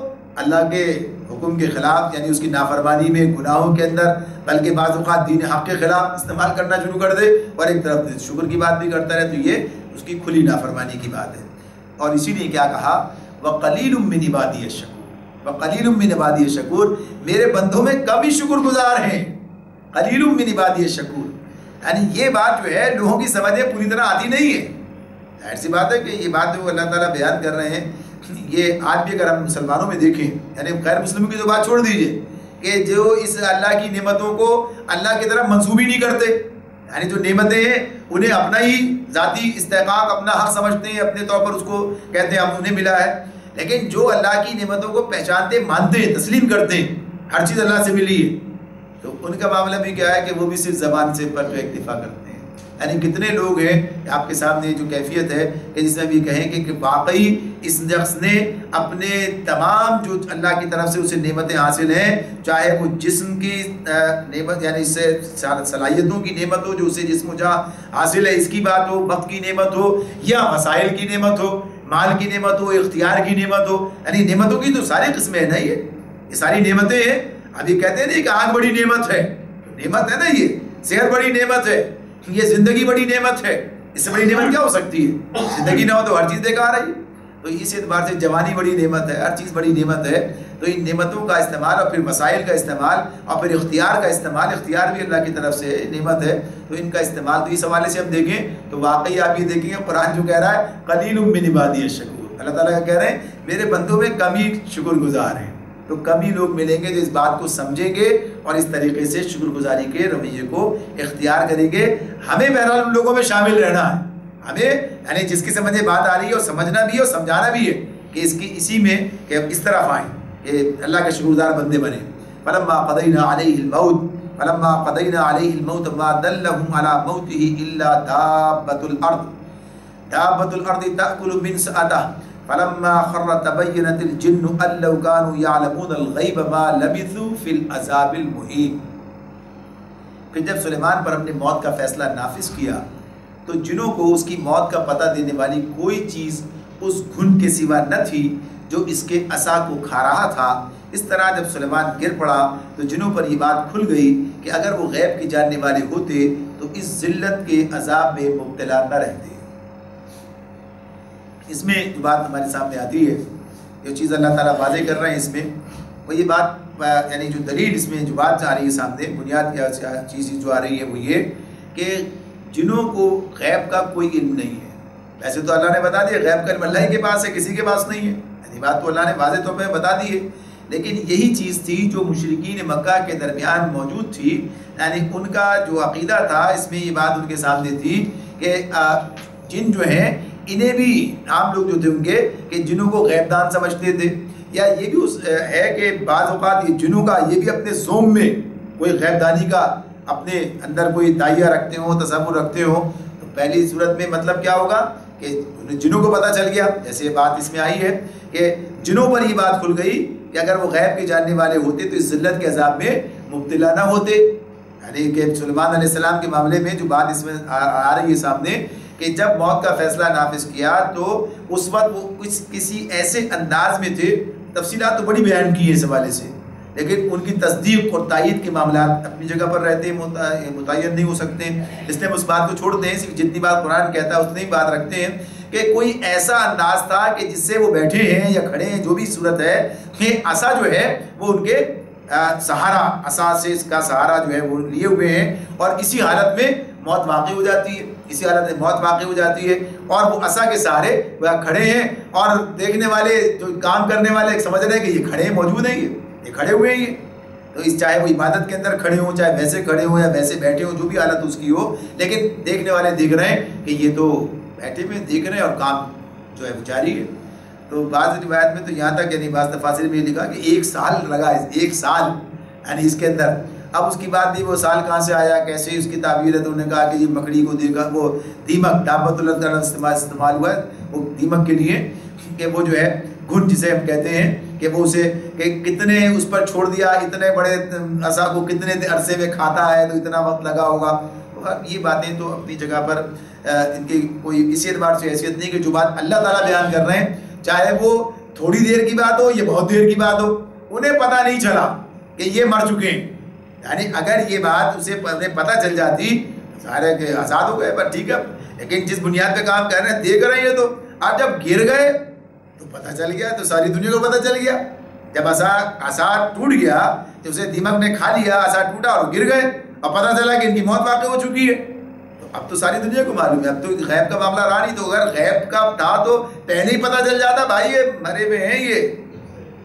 اللہ کے حکم کے خلاف، یعنی اس کی نافرمانی میں، گناہوں کے اندر، بلکہ بعض اوقات دین حق کے خلاف استعمال کرنا شروع کر دے، اور ایک طرف شکر کی بات بھی کرتا رہے، تو یہ اس کی کھلی نافرمانی کی بات ہے۔ اور اسی لیے کیا کہا، وَقَلِيلٌ مِّنْ عِبَادِيَ الشَّكُورُ، وَقَلِيلٌ مِّنْ عِبَادِيَ الشَّكُورُ، میرے بندوں میں کم ہی شکر گزار ہیں، قلیل من عبادی الشکور۔ یعنی یہ بات جو ہے لوگوں کی سمجھیں پوری طرح آتی نہیں ہے۔ ظاہر سی بات ہے کہ یہ بات جو اللہ تعالیٰ بیان کر رہے ہیں، یہ آج بھی اگر ہم مسلمانوں میں دیکھیں، یعنی غیر مسلموں کی تو بات چھوڑ دیجئے، کہ جو اس اللہ کی نعمتوں کو اللہ کی طرف منسوب ہی نہیں کرتے، یعنی جو نعمتیں ہیں انہیں اپنا ہی ذاتی استحقاق، اپنا حق سمجھتے ہیں، اپنے طور پر اس کو کہتے ہیں ہم انہیں ملا ہے، لیکن جو اللہ کی نعمتوں کو پہچانتے، مانتے ہیں، تسلیم کرتے ہیں، ہر چیز اللہ سے ملی ہے، تو ان کا معاملہ بھی کیا ہے کہ وہ بھی صرف زبان سے پر جو اکتفا کرتے ہیں۔ یعنی کتنے لوگ ہیں آپ کے سامنے جو کیفیت ہے کہ جس میں بھی کہیں کہ واقعی اس شخص نے اپنے تمام جو اللہ کی طرف سے اسے نعمتیں حاصل ہیں، چاہے وہ جسم کی نعمت، یعنی اس سے صلاحیتوں کی نعمت ہو جو اسے جسم و جہاں حاصل ہے، اس کی بات ہو، وقت کی نعمت ہو، یا وسائل کی نعمت ہو، مال کی نعمت ہو، اختیار کی نعمت ہو، یعنی نعمتوں کی تو ساری قسمیں ہیں نا، یہ ساری نعمتیں ہیں۔ اب یہ کہتے ہیں نہیں کہ آنکھ بڑی نعمت ہے، نعمت ہے نا, یہ صحت بڑی نعمت ہے, یہ زندگی بڑی نعمت ہے, اس سے بڑی نعمت کیا ہو سکتی ہے؟ زندگی نہ ہو تو ہر چیز بیکار ہے. تو اس اعتبار سے جوانی بڑی نعمت ہے, ہر چیز بڑی نعمت ہے. تو ان نعمتوں کا استعمال اور پھر وسائل کا استعمال اور پھر اختیار کا استعمال, اختیار بھی اللہ کی طرف سے نعمت ہے, تو ان کا استعمال. تو اس حوالے سے ہم دیکھیں تو واقعی آپ یہ دیکھیں قرآن جو کہہ رہا ہے قلیل من عبادی الشکور, اللہ تعالیٰ کہہ رہے ہیں میرے بندوں میں کم ہی شکر گزار ہیں. تو کم ہی لوگ ملیں گے جو اس بات کو سمجھیں گے اور اس طریقے سے شکر گزاری کے رویے کو اختیار کریں گے. ہمیں بہرحال ان لوگوں میں شامل رہنا ہے, ہمیں یعنی جس کی سمجھ بات آ رہی ہے اور سمجھنا بھی ہے اور سمجھانا بھی ہے کہ اسی میں کہ اس طرف آئیں کہ اللہ کے شکردار بندے بنے. فلما قضینا علیہ الموت ما دلهم على موته الا دابۃ الارض تأکل من سأته فلما خر تبینت الجن ان لو كانوا يعلمون الغیب ما لبثوا في العذاب المہین. کہ جب سلیمان پر ہم نے موت کا فیصلہ نافذ کیا تو جنوں کو اس کی موت کا پتہ دینے والی کوئی چیز اس گھن کے سوا نہ تھی جو اس کے عصا کو کھا رہا تھا. اس طرح جب سلیمان گر پڑا تو جنوں پر یہ بات کھل گئی کہ اگر وہ غیب کی جاننے والے ہوتے تو اس ذلت کے عذاب میں مبتلا نہ رہتے. اس میں جو بات ہمارے سامنے آتی ہے, جو چیز اللہ تعالیٰ واضح کر رہے ہیں اس میں, وہ یہ بات یعنی جو دلیل اس میں جو بات آ رہی ہے سامنے, بنیاد یا چیز جو آ رہی ہے وہ یہ کہ جنوں کو غیب کا کوئی علم نہیں ہے. ویسے تو اللہ نے بتا دیا غیب کا علم اللہ ہی کے پاس ہے, کسی کے پاس نہیں ہے, یعنی بات تو اللہ نے واضح طور پہ بتا دی ہے. لیکن یہی چیز تھی جو مشرکین مکہ کے درمیان موجود تھی, یعنی ان کا جو عقیدہ تھا اس میں یہ بات ان کے سامنے تھی کہ جن جو ہیں انہیں بھی عام لوگ جو تھے ان کے کہ جنوں کو غیب دان سمجھتے تھے, یا یہ بھی ہے کہ بعض اوقات یہ جنوں کا یہ بھی اپنے زوم میں کوئی غیب دانی کا اپنے اندر کوئی دائیہ رکھتے ہوں, تصور رکھتے ہوں. تو پہلی صورت میں مطلب کیا ہوگا کہ جنوں کو پتہ چل گیا, جیسے بات اس میں آئی ہے کہ جنوں پر یہ بات کھل گئی کہ اگر وہ غیب کے جاننے والے ہوتے تو اس ذلت کے عذاب میں مبتلا نہ ہوتے. یعنی کہ سلیمان علیہ السلام کے معاملے میں جو بات اس میں آ رہی ہے سامنے کہ جب موت کا فیصلہ نافذ کیا تو اس وقت وہ کسی ایسے انداز میں تھے, تفصیلات تو بڑی بیان کی ہے اس حوالے سے, لیکن ان کی تصدیق اور تائید کے معاملات اپنی جگہ پر رہتے ہیں, متعین نہیں ہو سکتے, اس لیے ہم اس بات کو چھوڑتے ہیں, صرف جتنی بات قرآن کہتا ہے اتنی بات رکھتے ہیں کہ کوئی ایسا انداز تھا کہ جس سے وہ بیٹھے ہیں یا کھڑے ہیں, جو بھی صورت ہے کہ عصا جو ہے وہ ان کے سہارا, عصا سے اس کا سہارا جو ہے وہ لیے ہوئے ہیں, اور اسی حالت میں موت واقع ہو جاتی ہے, اسی حالت میں موت واقع ہو جاتی ہے, اور وہ عصا کے سہارے وہ کھڑے ہیں, اور دیکھنے والے جو کام کرنے والے سمجھ رہے ہیں کہ یہ کھڑے ہیں, موجود ہیں, یہ کھڑے ہوئے ہیں. تو اس چاہے وہ عبادت کے اندر کھڑے ہوں, چاہے ویسے کھڑے ہوں یا ویسے بیٹھے ہوں, جو بھی حالت اس کی ہو, لیکن دیکھنے والے دیکھ رہے ہیں کہ یہ تو بیٹھے ہوئے دیکھ رہے ہیں اور کام جو ہے جاری ہے. تو بعض روایت میں تو یہاں تک یعنی بعض تفاسیر میں یہ لکھا کہ 1 سال لگا, 1 سال یعنی اس کے اندر. اب اس کی بات بھی وہ سال کہاں سے آیا, کیسے اس کی تعبیر ہے, تو انہوں نے کہا کہ یہ مکڑی کو دیکھا, وہ دیمک دابۃ الارض استعمال ہوا ہے وہ دیمک کے لیے کہ وہ جو ہے گھن جسے ہم کہتے ہیں کہ وہ اسے کہ کتنے اس پر چھوڑ دیا, اتنے بڑے عصا کو کتنے عرصے میں کھاتا ہے تو اتنا وقت لگا ہوگا. یہ باتیں تو اپنی جگہ پر ان کی کوئی اسی اعتبار سے حیثیت نہیں کہ جو بات اللہ تعالیٰ بیان کر رہے ہیں, چاہے وہ تھوڑی دیر کی بات ہو یا بہت دیر کی بات ہو, انہیں پتہ نہیں چلا کہ یہ مر چکے ہیں. یعنی اگر یہ بات اسے پتہ چل جاتی سارے کہ آزاد ہو گئے, پر ٹھیک ہے, لیکن جس بنیاد پہ کام کر رہے ہیں دیکھ رہے ہیں, تو اب جب گر گئے تو پتہ چل گیا, تو ساری دنیا کو پتہ چل گیا. جب عصا ٹوٹ گیا تو اسے دیمک نے کھا لیا, عصا ٹوٹا اور گر گئے, اور پتہ چلا کہ ان کی موت واقع ہو چکی ہے, تو اب تو ساری دنیا کو معلوم ہے. اب تو غیب کا معاملہ رہا نہیں, تو اگر غیب کا تھا تو پہلے ہی پتہ چل جاتا بھائی یہ مرے ہوئے ہیں یہ.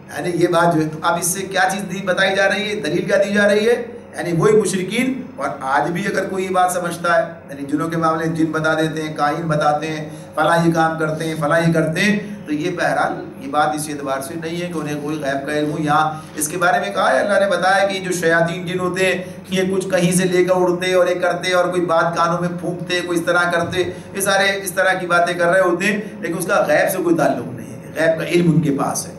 یعنی یہ بات جو ہے, تو اب اس سے کیا چیز بتائی جا رہی ہے, دلیل کیا دی جا رہی ہے, یعنی وہی مشرکین. اور آج بھی اگر کوئی یہ بات سمجھتا ہے, یعنی جنوں کے معاملے جن بتا دیتے ہیں, کاہن بتاتے ہیں, فلاں یہ کام کرتے ہیں, فلاں یہ کرتے ہیں, تو یہ بہرحال یہ بات اس اعتبار سے نہیں ہے کہ انہیں کوئی غیب کا علم ہو. یہاں اس کے بارے میں کہا ہے, اللہ نے بتایا کہ جو شیاطین جن ہوتے ہیں یہ کچھ کہیں سے لے کر اڑتے اور یہ کرتے, اور کوئی بات کانوں میں پھونکتے, کوئی اس طرح کرتے, یہ سارے اس طرح کی باتیں کر رہے ہوتے ہیں, لیکن اس کا غیب سے کوئی تعلق نہیں ہے, غیب کا علم ان کے پاس ہے.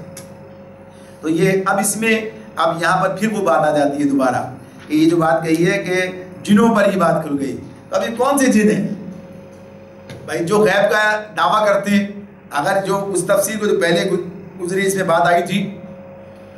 تو یہ اب اس میں اب یہاں پر پھر وہ بات آ جاتی ہے دوبارہ کہ یہ جو بات کہی ہے کہ جنوں پر یہ بات کھل گئی. تو اب یہ کون سے جن ہیں بھائی جو غیب کا دعویٰ کرتے ہیں؟ اگر جو اس تفسیر کو جو پہلے گزری اس میں بات آئی تھی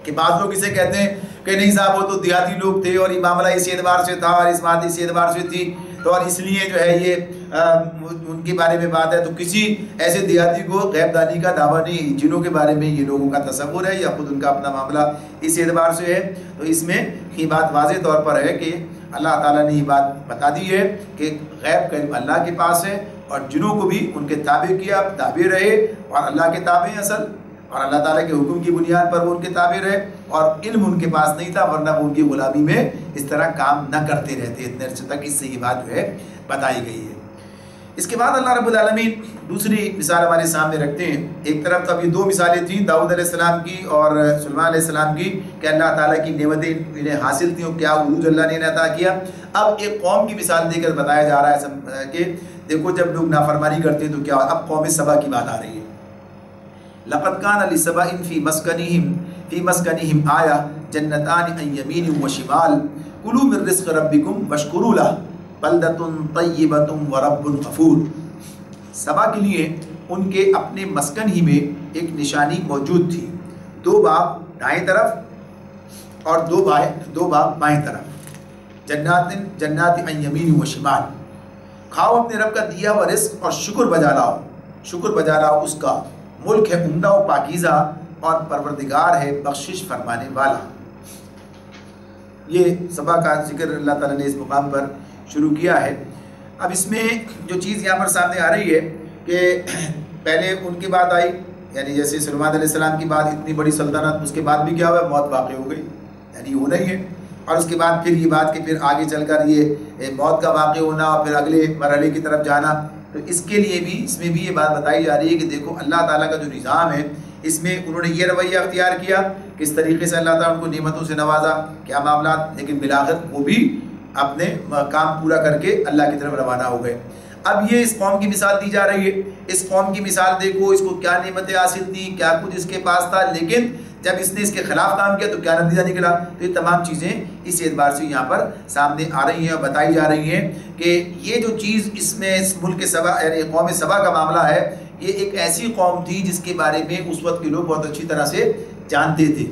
کہ بعض لوگ اسے کہتے ہیں کہ نہیں صاحب وہ تو دیہاتی لوگ تھے اور یہ معاملہ اس اعتبار سے تھا اور اس بات اس اعتبار سے تھی تو اور اس لیے جو ہے یہ ان کے بارے میں بات ہے. تو کسی ایسے دیہاتی کو غیب دانی کا دعویٰ نہیں. جنوں کے بارے میں یہ لوگوں کا تصور ہے یا خود ان کا اپنا معاملہ اس اعتبار سے ہے. تو اس میں یہ بات واضح طور پر ہے کہ اللہ تعالیٰ نے یہ بات بتا دی ہے کہ غیب کا علم اللہ کے پاس ہے اور جنوں کو بھی ان کے تابع کیا, تابع رہے اور اللہ کے تابع اصل اور اللہ تعالیٰ کے حکم کی بنیاد پر وہ ان کے تابع رہے اور علم ان کے پاس نہیں تھا ورنہ وہ ان کی غلامی میں اس طرح کام نہ کرتے رہتے اتنے عرصے تک. اس سے یہ بات جو ہے بتائی گئی ہے. اس کے بعد اللہ رب العالمین دوسری مثال ہمارے سامنے رکھتے ہیں. ایک طرف تو ابھی دو مثالیں تھیں داؤد علیہ السلام کی اور سلیمان علیہ السلام کی کہ اللہ تعالیٰ کی نعمتیں انہیں حاصل تھیں اور کیا عروج اللہ نے انہیں عطا کیا. اب ایک قوم کی مثال دے کر بتایا جا رہا ہے کہ دیکھو جب لوگ نافرمانی کرتے ہیں تو کیا. اب قوم سبا کی بات آ رہی ہے. لقد كان لسبأ في مسكنهم آية جنتان عن يمين وشمال كلوا من رزق ربكم واشكروا له بلدة طيبة ورب غفور. سبا کے لیے ان کے اپنے مسکن ہی میں ایک نشانی موجود تھی. دو باغ دائیں طرف اور دو باغ بائیں طرف. جنات عن یمین و شمال. کھاؤ اپنے رب کا دیا ہوا رزق اور شکر بجا لاؤ اس کا. ملک ہے عمدہ و پاکیزہ اور پروردگار ہے بخشش فرمانے والا. یہ سبا کا ذکر اللہ تعالیٰ نے اس مقام پر شروع کیا ہے. اب اس میں جو چیز یہاں پر سامنے آ رہی ہے کہ پہلے ان کی بات آئی یعنی جیسے سلیمان علیہ السلام کی بات اتنی بڑی سلطنت اس کے بعد بھی کیا ہوا موت واقع ہو گئی یعنی ہونا ہی ہے. اور اس کے بعد پھر یہ بات کہ پھر آگے چل کر یہ موت کا واقع ہونا اور پھر اگلے مرحلے کی طرف جانا. تو اس کے لیے بھی اس میں بھی یہ بات بتائی جا رہی ہے کہ دیکھو اللہ تعالیٰ کا جو نظام ہے اس میں انہوں نے یہ رویہ اختیار کیا کس طریقے سے اللہ تعالیٰ ان کو نعمتوں سے نوازا کیا معاملات لیکن بالآخر وہ بھی اپنے کام پورا کر کے اللہ کی طرف روانہ ہو گئے. اب یہ اس قوم کی مثال دی جا رہی ہے. اس قوم کی مثال دیکھو اس کو کیا نعمتیں حاصل تھیں کیا کچھ اس کے پاس تھا لیکن جب اس نے اس کے خلاف کام کیا تو کیا نتیجہ نکلا. تو یہ تمام چیزیں اس اعتبار سے یہاں پر سامنے آ رہی ہیں اور بتائی جا رہی ہیں کہ یہ جو چیز اس میں اس ملک سبا یعنی قوم سبا کا معاملہ ہے یہ ایک ایسی قوم تھی جس کے بارے میں اس وقت کے لوگ بہت اچھی طرح سے جانتے تھے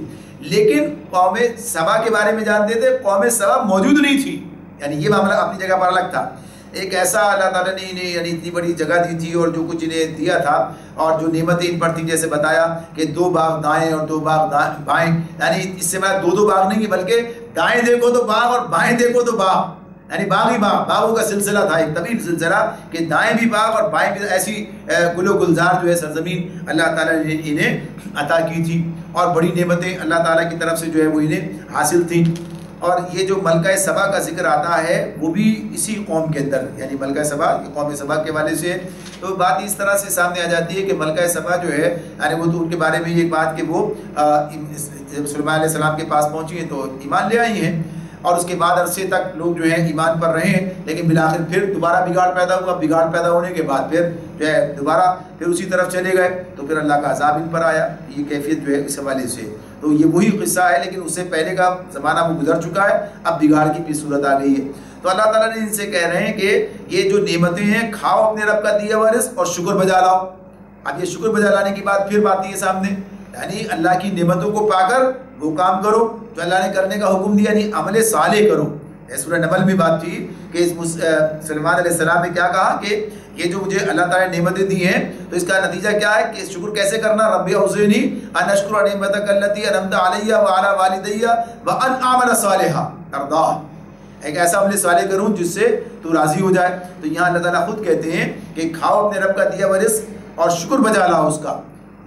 لیکن قوم سبا کے بارے میں جانتے تھے قوم سبا موجود نہیں تھی یعنی یہ معاملہ اپنی جگہ پر الگ تھا. ایک ایسا اللہ تعالیٰ نے انہیں یعنی اتنی بڑی جگہ دی تھی اور جو کچھ انہیں دیا تھا اور جو نعمتیں ان پر تھیں جیسے بتایا کہ دو باغ دائیں اور دو باغ بائیں یعنی اس سے مراد دو باغ نہیں بلکہ دائیں دیکھو تو باغ اور بائیں دیکھو تو باغ یعنی باغ ہی باغ باغوں کا سلسلہ تھا ایک طویل سلسلہ کہ دائیں بھی باغ اور بائیں بھی ایسی گل و گلزار جو ہے سرزمین اللہ تعالیٰ نے انہیں عطا کی تھی اور بڑی نعمتیں اللہ تعالیٰ کی طرف سے جو ہے وہ انہیں حاصل تھیں. اور یہ جو ملکہ سبا کا ذکر آتا ہے وہ بھی اسی قوم کے اندر یعنی ملکہ سبا قوم سبا کے حوالے سے تو بات اس طرح سے سامنے آ جاتی ہے کہ ملکہ سبا جو ہے یعنی وہ تو ان کے بارے میں یہ بات کہ وہ سلیمان علیہ السلام کے پاس پہنچی ہیں تو ایمان لے آئی ہیں اور اس کے بعد عرصے تک لوگ جو ہیں ایمان پر رہے ہیں لیکن بالآخر پھر دوبارہ بگاڑ پیدا ہوا. بگاڑ پیدا ہونے کے بعد پھر جو ہے دوبارہ پھر اسی طرف چلے گئے تو پھر اللہ کا عذاب ان پر آیا. یہ کیفیت جو ہے اس حوالے سے تو یہ وہی قصہ ہے لیکن اس سے پہلے کا زمانہ وہ گزر چکا ہے اب بگاڑ کی بھی صورت آ گئی ہے. تو اللہ تعالیٰ نے ان سے کہہ رہے ہیں کہ یہ جو نعمتیں ہیں کھاؤ اپنے رب کا دیا ہوا رزق اور شکر بجا لاؤ. اب یہ شکر بجا لانے کی بات پھر بات ہے سامنے یعنی اللہ کی نعمتوں کو پا کر وہ کام کرو جو اللہ نے کرنے کا حکم دیا یعنی عمل صالح کرو. سورہ نمل میں بات تھی کہ سلیمان علیہ السلام نے کیا کہا کہ یہ جو مجھے اللہ تعالیٰ نے نعمتیں دی ہیں تو اس کا نتیجہ کیا ہے کہ شکر کیسے کرنا. رب اوزعنی ان اشکر نعمتک التی انعمت علی وعلی والدی وان اعمل صالحا ترضاہ. ایک ایسا عمل صالح کروں جس سے تو راضی ہو جائے. تو یہاں اللہ تعالیٰ خود کہتے ہیں کہ کھاؤ اپنے رب کا دیا ہوا رزق اور شکر بجا لاؤ اس کا.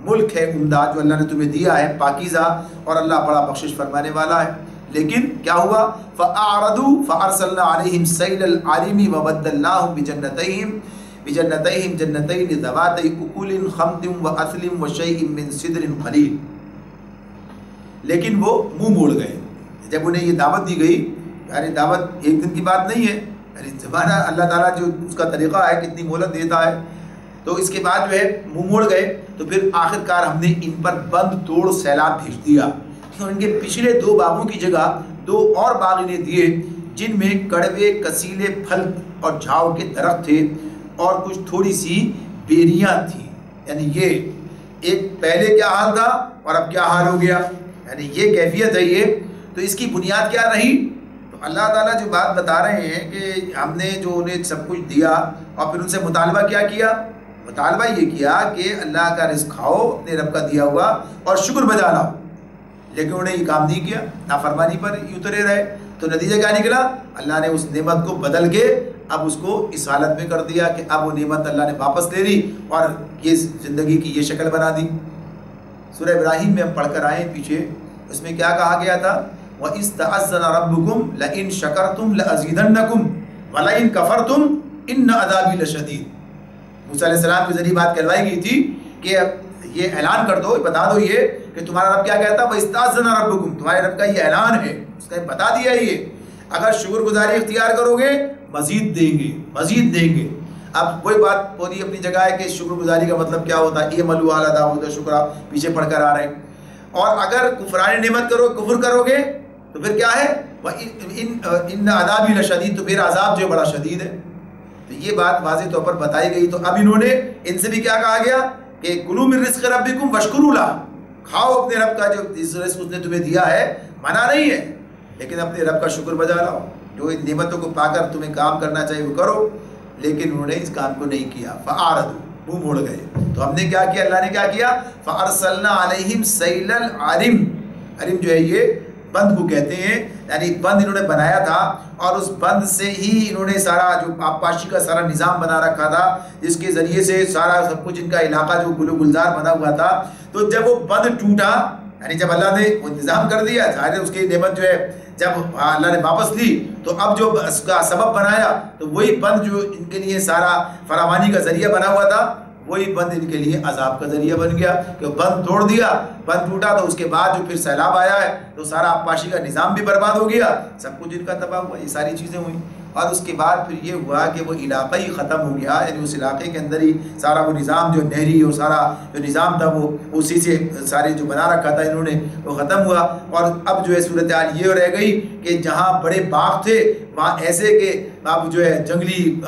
ملک ہے عمدہ جو اللہ نے تمہیں دیا ہے پاکیزہ اور اللہ بڑا بخشش فرمانے والا ہے. لیکن کیا ہوا فاعرضوا فارسلنا علیہم سیل العارم وبدلناہم بجنتیہم جنتین ذواتئی اکل خمط واثل وشیء من سدر قلیل. لیکن وہ منہ موڑ گئے جب انہیں یہ دعوت دی گئی. یعنی دعوت ایک دن کی بات نہیں ہے یعنی زمانہ اللہ تعالیٰ جو اس کا طریقہ ہے کتنی مہلت دیتا ہے. تو اس کے بعد جو ہے منہ موڑ گئے تو پھر آخرکار ہم نے ان پر بند توڑ سیلاب بھیج دیا. تو ان کے پچھلے دو باغوں کی جگہ دو اور باغ انہیں دیے جن میں کڑوے کسیلے پھل اور جھاؤ کے درخت تھے اور کچھ تھوڑی سی بیریاں تھیں. یعنی یہ ایک پہلے کیا حال تھا اور اب کیا حال ہو گیا یعنی یہ کیفیت ہے یہ. تو اس کی بنیاد کیا رہی؟ تو اللہ تعالیٰ جو بات بتا رہے ہیں کہ ہم نے جو انہیں سب کچھ دیا اور پھر ان سے مطالبہ کیا کیا؟ مطالبہ یہ کیا کہ اللہ کا رزق کھاؤ اپنے رب کا دیا ہوا اور شکر بجا لاؤ، لیکن انہیں یہ کام نہیں کیا، نافرمانی پر اترے رہے۔ تو نتیجہ کیا نکلا؟ اللہ نے اس نعمت کو بدل کے اب اس کو اس حالت میں کر دیا کہ اب وہ نعمت اللہ نے واپس لے لی اور یہ زندگی کی یہ شکل بنا دی۔ سورہ ابراہیم میں ہم پڑھ کر آئے پیچھے، اس میں کیا کہا گیا تھا؟ وَإِذْ تَعَذَّنَ رَبُّكُمْ لَئِن شَكَرْتُمْ لَأَزِيدَنَّكُمْ وَلَئِن كَفَرْتُمْ إِنَّ عَذَابِي لَشَدِيدٌ۔ موسیٰ علیہ السلام کے ذریعے بات کہلوائی گئی تھی کہ یہ اعلان کر دو، بتا دو یہ کہ تمہارا رب کیا کہتا ہے، وَإِذْ تَعَذَّنَ رَبُّكُمْ، تمہارے رب کا یہ اعلان ہے، اس نے بتا دیا ہے یہ اگر شکر گزاری اختیار کرو گے مزید دیں گے، مزید دیں گے۔ اب وہی بات پوری اپنی جگہ ہے کہ شکر گزاری کا مطلب کیا ہوتا ہے، اعملوا آل داؤد شکرا پیچھے پڑھ کر آ رہے ہیں۔ اور اگر کفران نعمت کرو، کفر کرو گے تو پھر کیا ہے، ان عذابی لشدید، تو پھر عذاب جو بڑا شدید ہے۔ تو یہ بات واضح طور پر بتائی گئی۔ تو اب انہوں نے ان سے بھی کیا کہا گیا کہ کلوا من رزق ربکم واشکروا لہ، کھاؤ اپنے رب کا جو رزق اس نے تمہیں دیا ہے، منع نہیں ہے، لیکن اپنے رب کا شکر بجا لاؤ۔ جو ان نعمتوں کو پا کر تمہیں کام کرنا چاہیے وہ کرو، لیکن انہوں نے اس کام کو نہیں کیا، فاعرضوا، منہ موڑ گئے۔ تو ہم نے کیا کیا، اللہ نے کیا کیا، فارسلنا علیہم سیل العرم، عرم جو ہے یہ بند کو کہتے ہیں، یعنی بند انہوں نے بنایا تھا اور اس بند سے ہی انہوں نے سارا جو آبپاشی کا سارا نظام بنا رکھا تھا، جس کے ذریعے سے سارا سب کچھ ان کا علاقہ جو گل و گلزار بنا ہوا تھا۔ تو جب وہ بند ٹوٹا، یعنی جب اللہ نے وہ انتظام کر دیا، ظاہر ہے اس کی نعمت جو ہے جب اللہ نے واپس لی تو اب جو اس کا سبب بنایا تو وہی بند جو ان کے لیے سارا فراوانی کا ذریعہ بنا ہوا تھا، وہی بند ان کے لیے عذاب کا ذریعہ بن گیا کہ بند توڑ دیا، بند ٹوٹا تو اس کے بعد جو پھر سیلاب آیا ہے تو سارا آبپاشی کا نظام بھی برباد ہو گیا، سب کچھ ان کا تباہ ہوا، یہ ساری چیزیں ہوئیں۔ اور اس کے بعد پھر یہ ہوا کہ وہ علاقہ ہی ختم ہو گیا، یعنی اس علاقے کے اندر ہی سارا وہ نظام جو نہری اور سارا جو نظام تھا وہ اسی سے سارے جو بنا رکھا تھا انہوں نے وہ ختم ہوا۔ اور اب جو ہے صورتحال یہ رہ گئی کہ جہاں بڑے باغ تھے وہاں ایسے کہ اب جو ہے جنگلی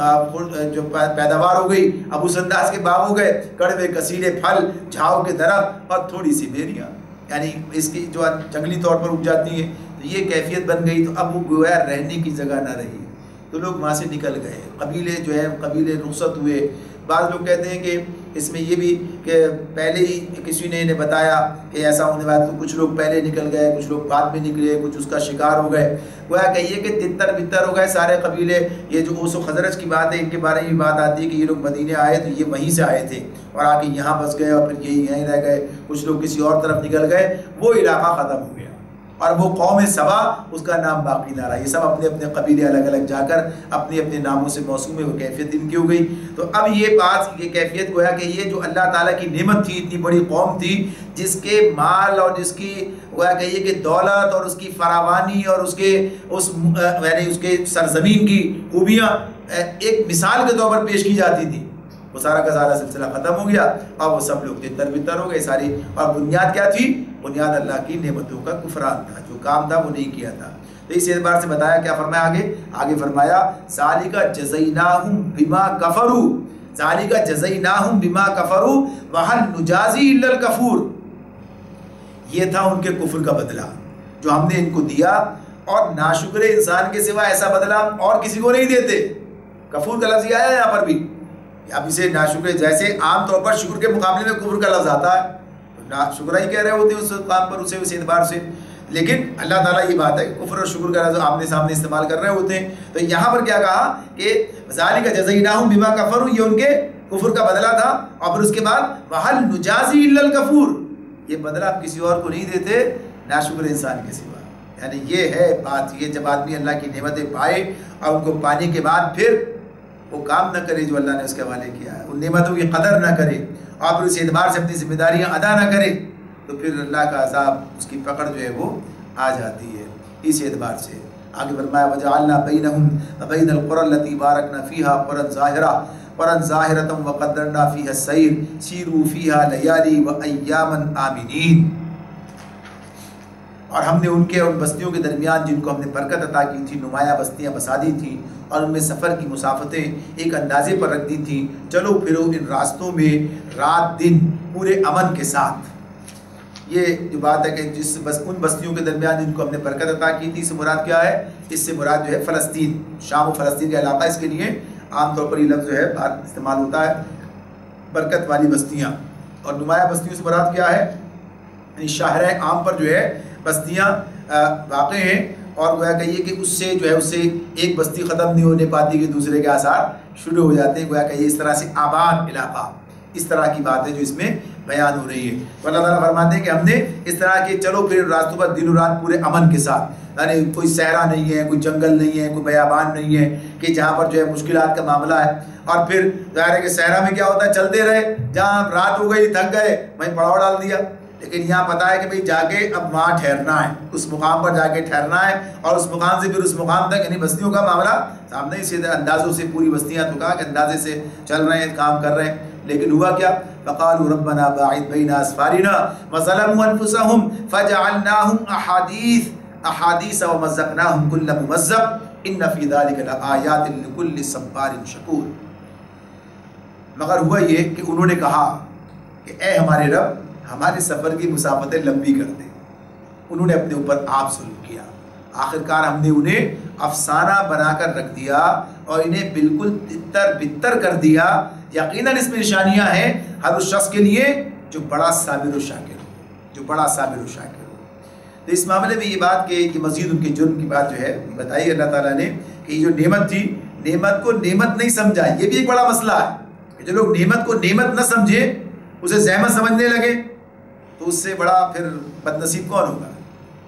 جو پیداوار ہو گئی، اب اس انداز کے باغ ہو گئے، کڑوے کسیلے پھل، جھاؤ کے درخت اور تھوڑی سی بیریاں، یعنی اس کی جو جنگلی طور پر اگ جاتی ہیں، تو یہ کیفیت بن گئی۔ تو اب وہ گویا رہنے کی جگہ نہ رہی، تو لوگ وہاں سے نکل گئے، قبیلے جو ہے قبیلے رخصت ہوئے۔ بعض لوگ کہتے ہیں کہ اس میں یہ بھی کہ پہلے ہی کسی نے انہیں بتایا کہ ایسا ہونے والا، تو کچھ لوگ پہلے نکل گئے، کچھ لوگ بعد میں نکلے، کچھ اس کا شکار ہو گئے۔ گویا کہیے کہ تتر بتر ہو گئے سارے قبیلے۔ یہ جو اوس و خزرج کی بات ہے، ان کے بارے میں بات آتی ہے کہ یہ لوگ مدینے آئے تو یہ وہیں سے آئے تھے اور آ کے یہاں بس گئے اور پھر یہیں رہ گئے، کچھ لوگ کسی اور طرف نکل گئے، وہ علاقہ ختم ہو گیا اور وہ قوم سبا اس کا نام باقی نہ رہا۔ یہ سب اپنے اپنے قبیلے الگ الگ جا کر اپنے اپنے ناموں سے موسوم ہے، وہ کیفیت ان کی ہو گئی۔ تو اب یہ بات، یہ کیفیت گویا کہ یہ جو اللہ تعالیٰ کی نعمت تھی، اتنی بڑی قوم تھی جس کے مال اور جس کی گویا کہ یہ کہ دولت اور اس کی فراوانی اور اس کے یعنی اس کے سرزمین کی خوبیاں ایک مثال کے طور پر پیش کی جاتی تھی، وہ سارا کا سارا سلسلہ ختم ہو گیا اور وہ سب لوگ تتر بتر ہو گئے ساری۔ اور بنیاد کیا تھی؟ بنیاد اللہ کی نعمتوں کا کفران تھا، جو کام تھا وہ نہیں کیا تھا۔ تو اس اعتبار سے بتایا، کیا فرمایا آگے فرمایا ذالک جزیناہم بما کفروا، ذالک جزیناہم بما کفروا وہل نجازی الا الکفور، یہ تھا ان کے کفر کا بدلہ جو ہم نے ان کو دیا، اور ناشکر انسان کے سوا ایسا بدلہ اور کسی کو نہیں دیتے۔ کفور کا لفظ آیا یہاں پر بھی، اب اسے ناشکر، جیسے عام طور پر شکر کے مقابلے میں کفر کا لفظ آتا ہے، شکر ہی کہہ رہے ہوتے ہیں اس کام پر، اسے اس اعتبار سے، لیکن اللہ تعالیٰ یہ بات ہے کہ کفر اور شکر کا لفظ آمنے سامنے استعمال کر رہے ہوتے ہیں۔ تو یہاں پر کیا کہا کہ ذالک جزیناہم بما کفروا، یہ ان کے کفر کا بدلہ تھا، اور پھر اس کے بعد وہل نجازی الا الکفور، یہ بدلہ آپ کسی اور کو نہیں دیتے ناشکر انسان کے سوا۔ یعنی یہ ہے بات، یہ جب آدمی اللہ کی نعمتیں پائے اور ان کو پانے کے بعد پھر وہ کام نہ کرے جو اللہ نے اس کے حوالے کیا ہے، ان نعمتوں کی قدر نہ کرے اور پھر اس اعتبار سے اپنی ذمہ داریاں ادا نہ کرے، تو پھر اللہ کا عذاب، اس کی پکڑ جو ہے وہ آ جاتی ہے۔ اس اعتبار سے آگے فرمایا وجعلنا بینہم وبین القری التی بارکنا فیہا قرى ظاہرۃ وقدرنا فیہا السیر سیروا فیہا لیالی وایاما آمنین، اور ہم نے ان کے ان بستیوں کے درمیان جن کو ہم نے برکت عطا کی تھی نمایاں بستیاں بسا دی تھیں، اور ان میں سفر کی مسافتیں ایک اندازے پر رکھ دی تھیں، چلو پھرو ان راستوں میں رات دن پورے امن کے ساتھ۔ یہ جو بات ہے کہ ان بستیوں کے درمیان جن کو ہم نے برکت عطا کی تھی، اس سے مراد کیا ہے؟ اس سے مراد جو ہے فلسطین، شام و فلسطین کا علاقہ، اس کے لیے عام طور پر یہ لفظ جو ہے بات استعمال ہوتا ہے، برکت والی بستیاں۔ اور نمایاں بستیوں سے مراد کیا ہے؟ یعنی شاہراہ عام پر جو ہے بستیاں واقع ہیں، اور گویا کہیے کہ اس سے جو ہے اس سے ایک بستی ختم نہیں ہونے پاتی کہ دوسرے کے آثار شروع ہو جاتے ہیں، گویا کہیے اس طرح سے آباد علاقہ، اس طرح کی بات ہے جو اس میں بیان ہو رہی ہے۔ تو اللہ تعالیٰ فرماتے ہیں کہ ہم نے اس طرح کے چلو پھر راستوں پر دن و رات پورے امن کے ساتھ، یعنی کوئی صحرا نہیں ہے، کوئی جنگل نہیں ہے، کوئی بیابان نہیں ہے کہ جہاں پر جو ہے مشکلات کا معاملہ ہے۔ اور پھر ظاہر ہے کہ صحرا میں کیا ہوتا ہے، چلتے رہے، جہاں رات ہو گئی تھک گئے وہیں پڑاؤ ڈال دیا، لیکن یہاں پتہ ہے کہ بھئی جا کے اب وہاں ٹھہرنا ہے، اس مقام پر جا کے ٹھہرنا ہے، اور اس مقام سے پھر اس مقام تک، یعنی بستیوں کا معاملہ سامنے اسی اندازوں سے پوری بستیاں تو کہا کہ اندازے سے چل رہے ہیں، کام کر رہے ہیں، لیکن ہوا کیا؟ فقالوا ربنا باعد بین اسفارنا وظلموا انفسهم فجعلناهم احاديث ومزقناهم كل ممزق ان في ذلك لآیات لكل صبار شکور۔ مگر ہوا یہ کہ انہوں نے کہا کہ اے ہمارے رب، ہمارے سفر کی مسافتیں لمبی کر دیں۔ انہوں نے اپنے اوپر آپ ظلم کیا، آخرکار ہم نے انہیں افسانہ بنا کر رکھ دیا اور انہیں بالکل تتر بتر کر دیا۔ یقیناً اس میں نشانیاں ہیں ہر اس شخص کے لیے جو بڑا صابر و شاکر ہو، جو بڑا صابر و شاکر ہو۔ تو اس معاملے میں یہ بات کہ مزید ان کے جرم کی بات جو ہے بتائی اللہ تعالیٰ نے کہ یہ جو نعمت تھی، نعمت کو نعمت نہیں سمجھا، یہ بھی ایک بڑا مسئلہ ہے کہ جو لوگ نعمت کو نعمت نہ سمجھے، اسے زحمت سمجھنے لگے، تو اس سے بڑا پھر بد نصیب کون ہوگا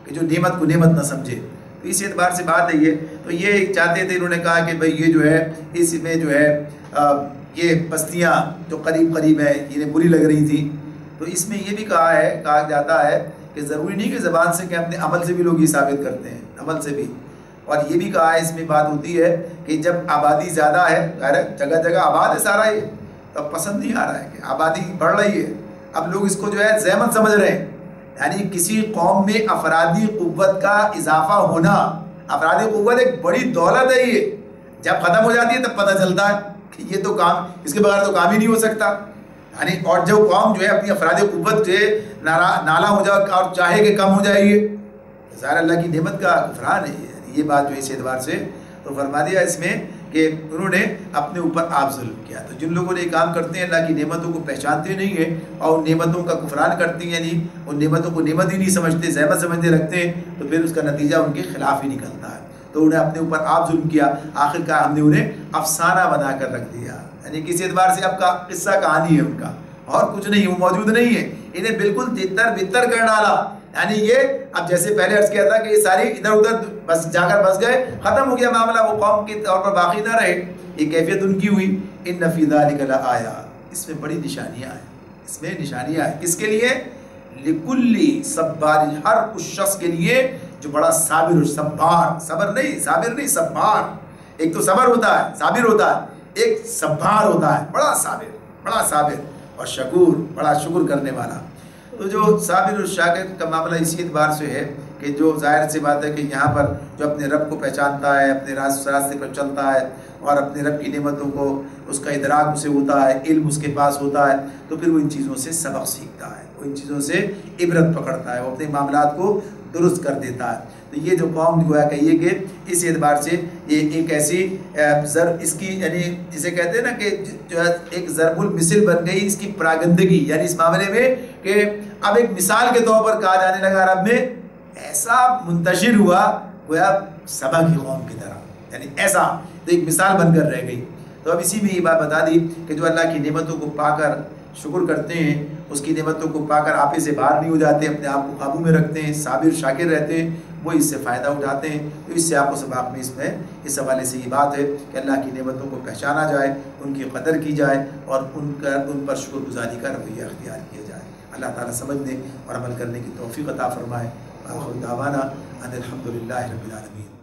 کہ جو نعمت کو نعمت نہ سمجھے۔ تو اس اعتبار سے بات ہے یہ، تو یہ چاہتے تھے، انہوں نے کہا کہ بھئی یہ جو ہے اس میں جو ہے یہ بستیاں جو قریب قریب ہیں انہیں بری لگ رہی تھیں، تو اس میں یہ بھی کہا جاتا ہے کہ ضروری نہیں کہ زبان سے کہ اپنے عمل سے بھی لوگ یہ ثابت کرتے ہیں، عمل سے بھی، اور یہ بھی کہا ہے، اس میں بات ہوتی ہے کہ جب آبادی زیادہ ہے، جگہ جگہ آباد ہے سارا یہ، تو اب پسند نہیں آ رہا ہے کہ آبادی بڑھ رہی ہے، اب لوگ اس کو جو ہے زحمت سمجھ رہے ہیں، یعنی کسی قوم میں افرادی قوت کا اضافہ ہونا، افرادی قوت ایک بڑی دولت ہے، یہ جب ختم ہو جاتی ہے تب پتہ چلتا ہے کہ یہ تو کام، اس کے بغیر تو کام ہی نہیں ہو سکتا، یعنی اور جو قوم جو ہے اپنی افرادی قوت سے نالا ہو جائے اور چاہے کہ کم ہو جائے گی، ظاہر اللہ کی نعمت کا کفران ہے یہ بات جو ہے اس اعتبار سے تو فرما دیا اس میں کہ انہوں نے اپنے اوپر آپ ظلم کیا۔ تو جن لوگوں نے یہ کام کرتے ہیں، اللہ کی نعمتوں کو پہچانتے نہیں ہیں اور ان نعمتوں کا کفران کرتے ہیں، یعنی ان نعمتوں کو نعمت ہی نہیں سمجھتے، زحمت سمجھتے رکھتے ہیں، تو پھر اس کا نتیجہ ان کے خلاف ہی نکلتا ہے۔ تو انہیں اپنے اوپر آپ ظلم کیا، آخرکار ہم نے انہیں افسانہ بنا کر رکھ دیا، یعنی کسی اعتبار سے اب کا قصہ کہانی ہے ان کا، اور کچھ نہیں، وہ موجود نہیں ہے، انہیں بالکل تتر بتر کر ڈالا، یعنی یہ اب جیسے پہلے عرض کیا تھا کہ یہ ساری ادھر ادھر بس جا کر بس گئے، ختم ہو گیا معاملہ، وہ قوم کے طور پر باقی نہ رہے، یہ کیفیت ان کی ہوئی۔ ان فی ذلک لآیات، اس میں بڑی نشانیاں ہیں، اس میں نشانیاں ہیں، کس کے لیے؟ لکل صبار، ہر اس شخص کے لیے جو بڑا صابر، صبار، صبر نہیں، صابر نہیں، صبار، ایک تو صبر ہوتا ہے، صابر ہوتا ہے، ایک صبار ہوتا ہے، بڑا صابر، بڑا صابر، اور شکور، بڑا شکر کرنے والا۔ تو جو صابر اور شاکر کا معاملہ اسی اعتبار سے ہے کہ جو ظاہر سی بات ہے کہ یہاں پر جو اپنے رب کو پہچانتا ہے، اپنے راستے پر چلتا ہے اور اپنے رب کی نعمتوں کو اس کا ادراک اسے ہوتا ہے، علم اس کے پاس ہوتا ہے، تو پھر وہ ان چیزوں سے سبق سیکھتا ہے، وہ ان چیزوں سے عبرت پکڑتا ہے، وہ اپنے معاملات کو درست کر دیتا ہے۔ تو یہ جو قوم گویا کہیے کہ اس اعتبار سے یہ ایک ایسی اس کی یعنی جسے کہتے ہیں نا کہ جو ہے ایک ضرب المثل بن گئی اس کی پراگندگی، یعنی اس معاملے میں کہ اب ایک مثال کے طور پر کہا جانے لگا عرب میں، ایسا منتشر ہوا گویا سبا کی قوم کی طرح، یعنی ایسا، تو ایک مثال بن کر رہ گئی۔ تو اب اسی میں یہ بات بتا دی کہ جو اللہ کی نعمتوں کو پا کر شکر کرتے ہیں، اس کی نعمتوں کو پا کر آپے سے باہر نہیں ہو جاتے، اپنے آپ کو قابو میں رکھتے ہیں، صابر شاکر رہتے ہیں، وہ اس سے فائدہ اٹھاتے ہیں۔ تو اس سے آپ کو سبق میں اس حوالے سے یہ بات ہے کہ اللہ کی نعمتوں کو پہچانا جائے، ان کی قدر کی جائے اور ان پر شکر گزاری کا رویہ اختیار کیا جائے۔ اللہ تعالیٰ سمجھنے اور عمل کرنے کی توفیق عطا فرمائے۔ آخر دعوانا ان الحمد للہ رب العالمین۔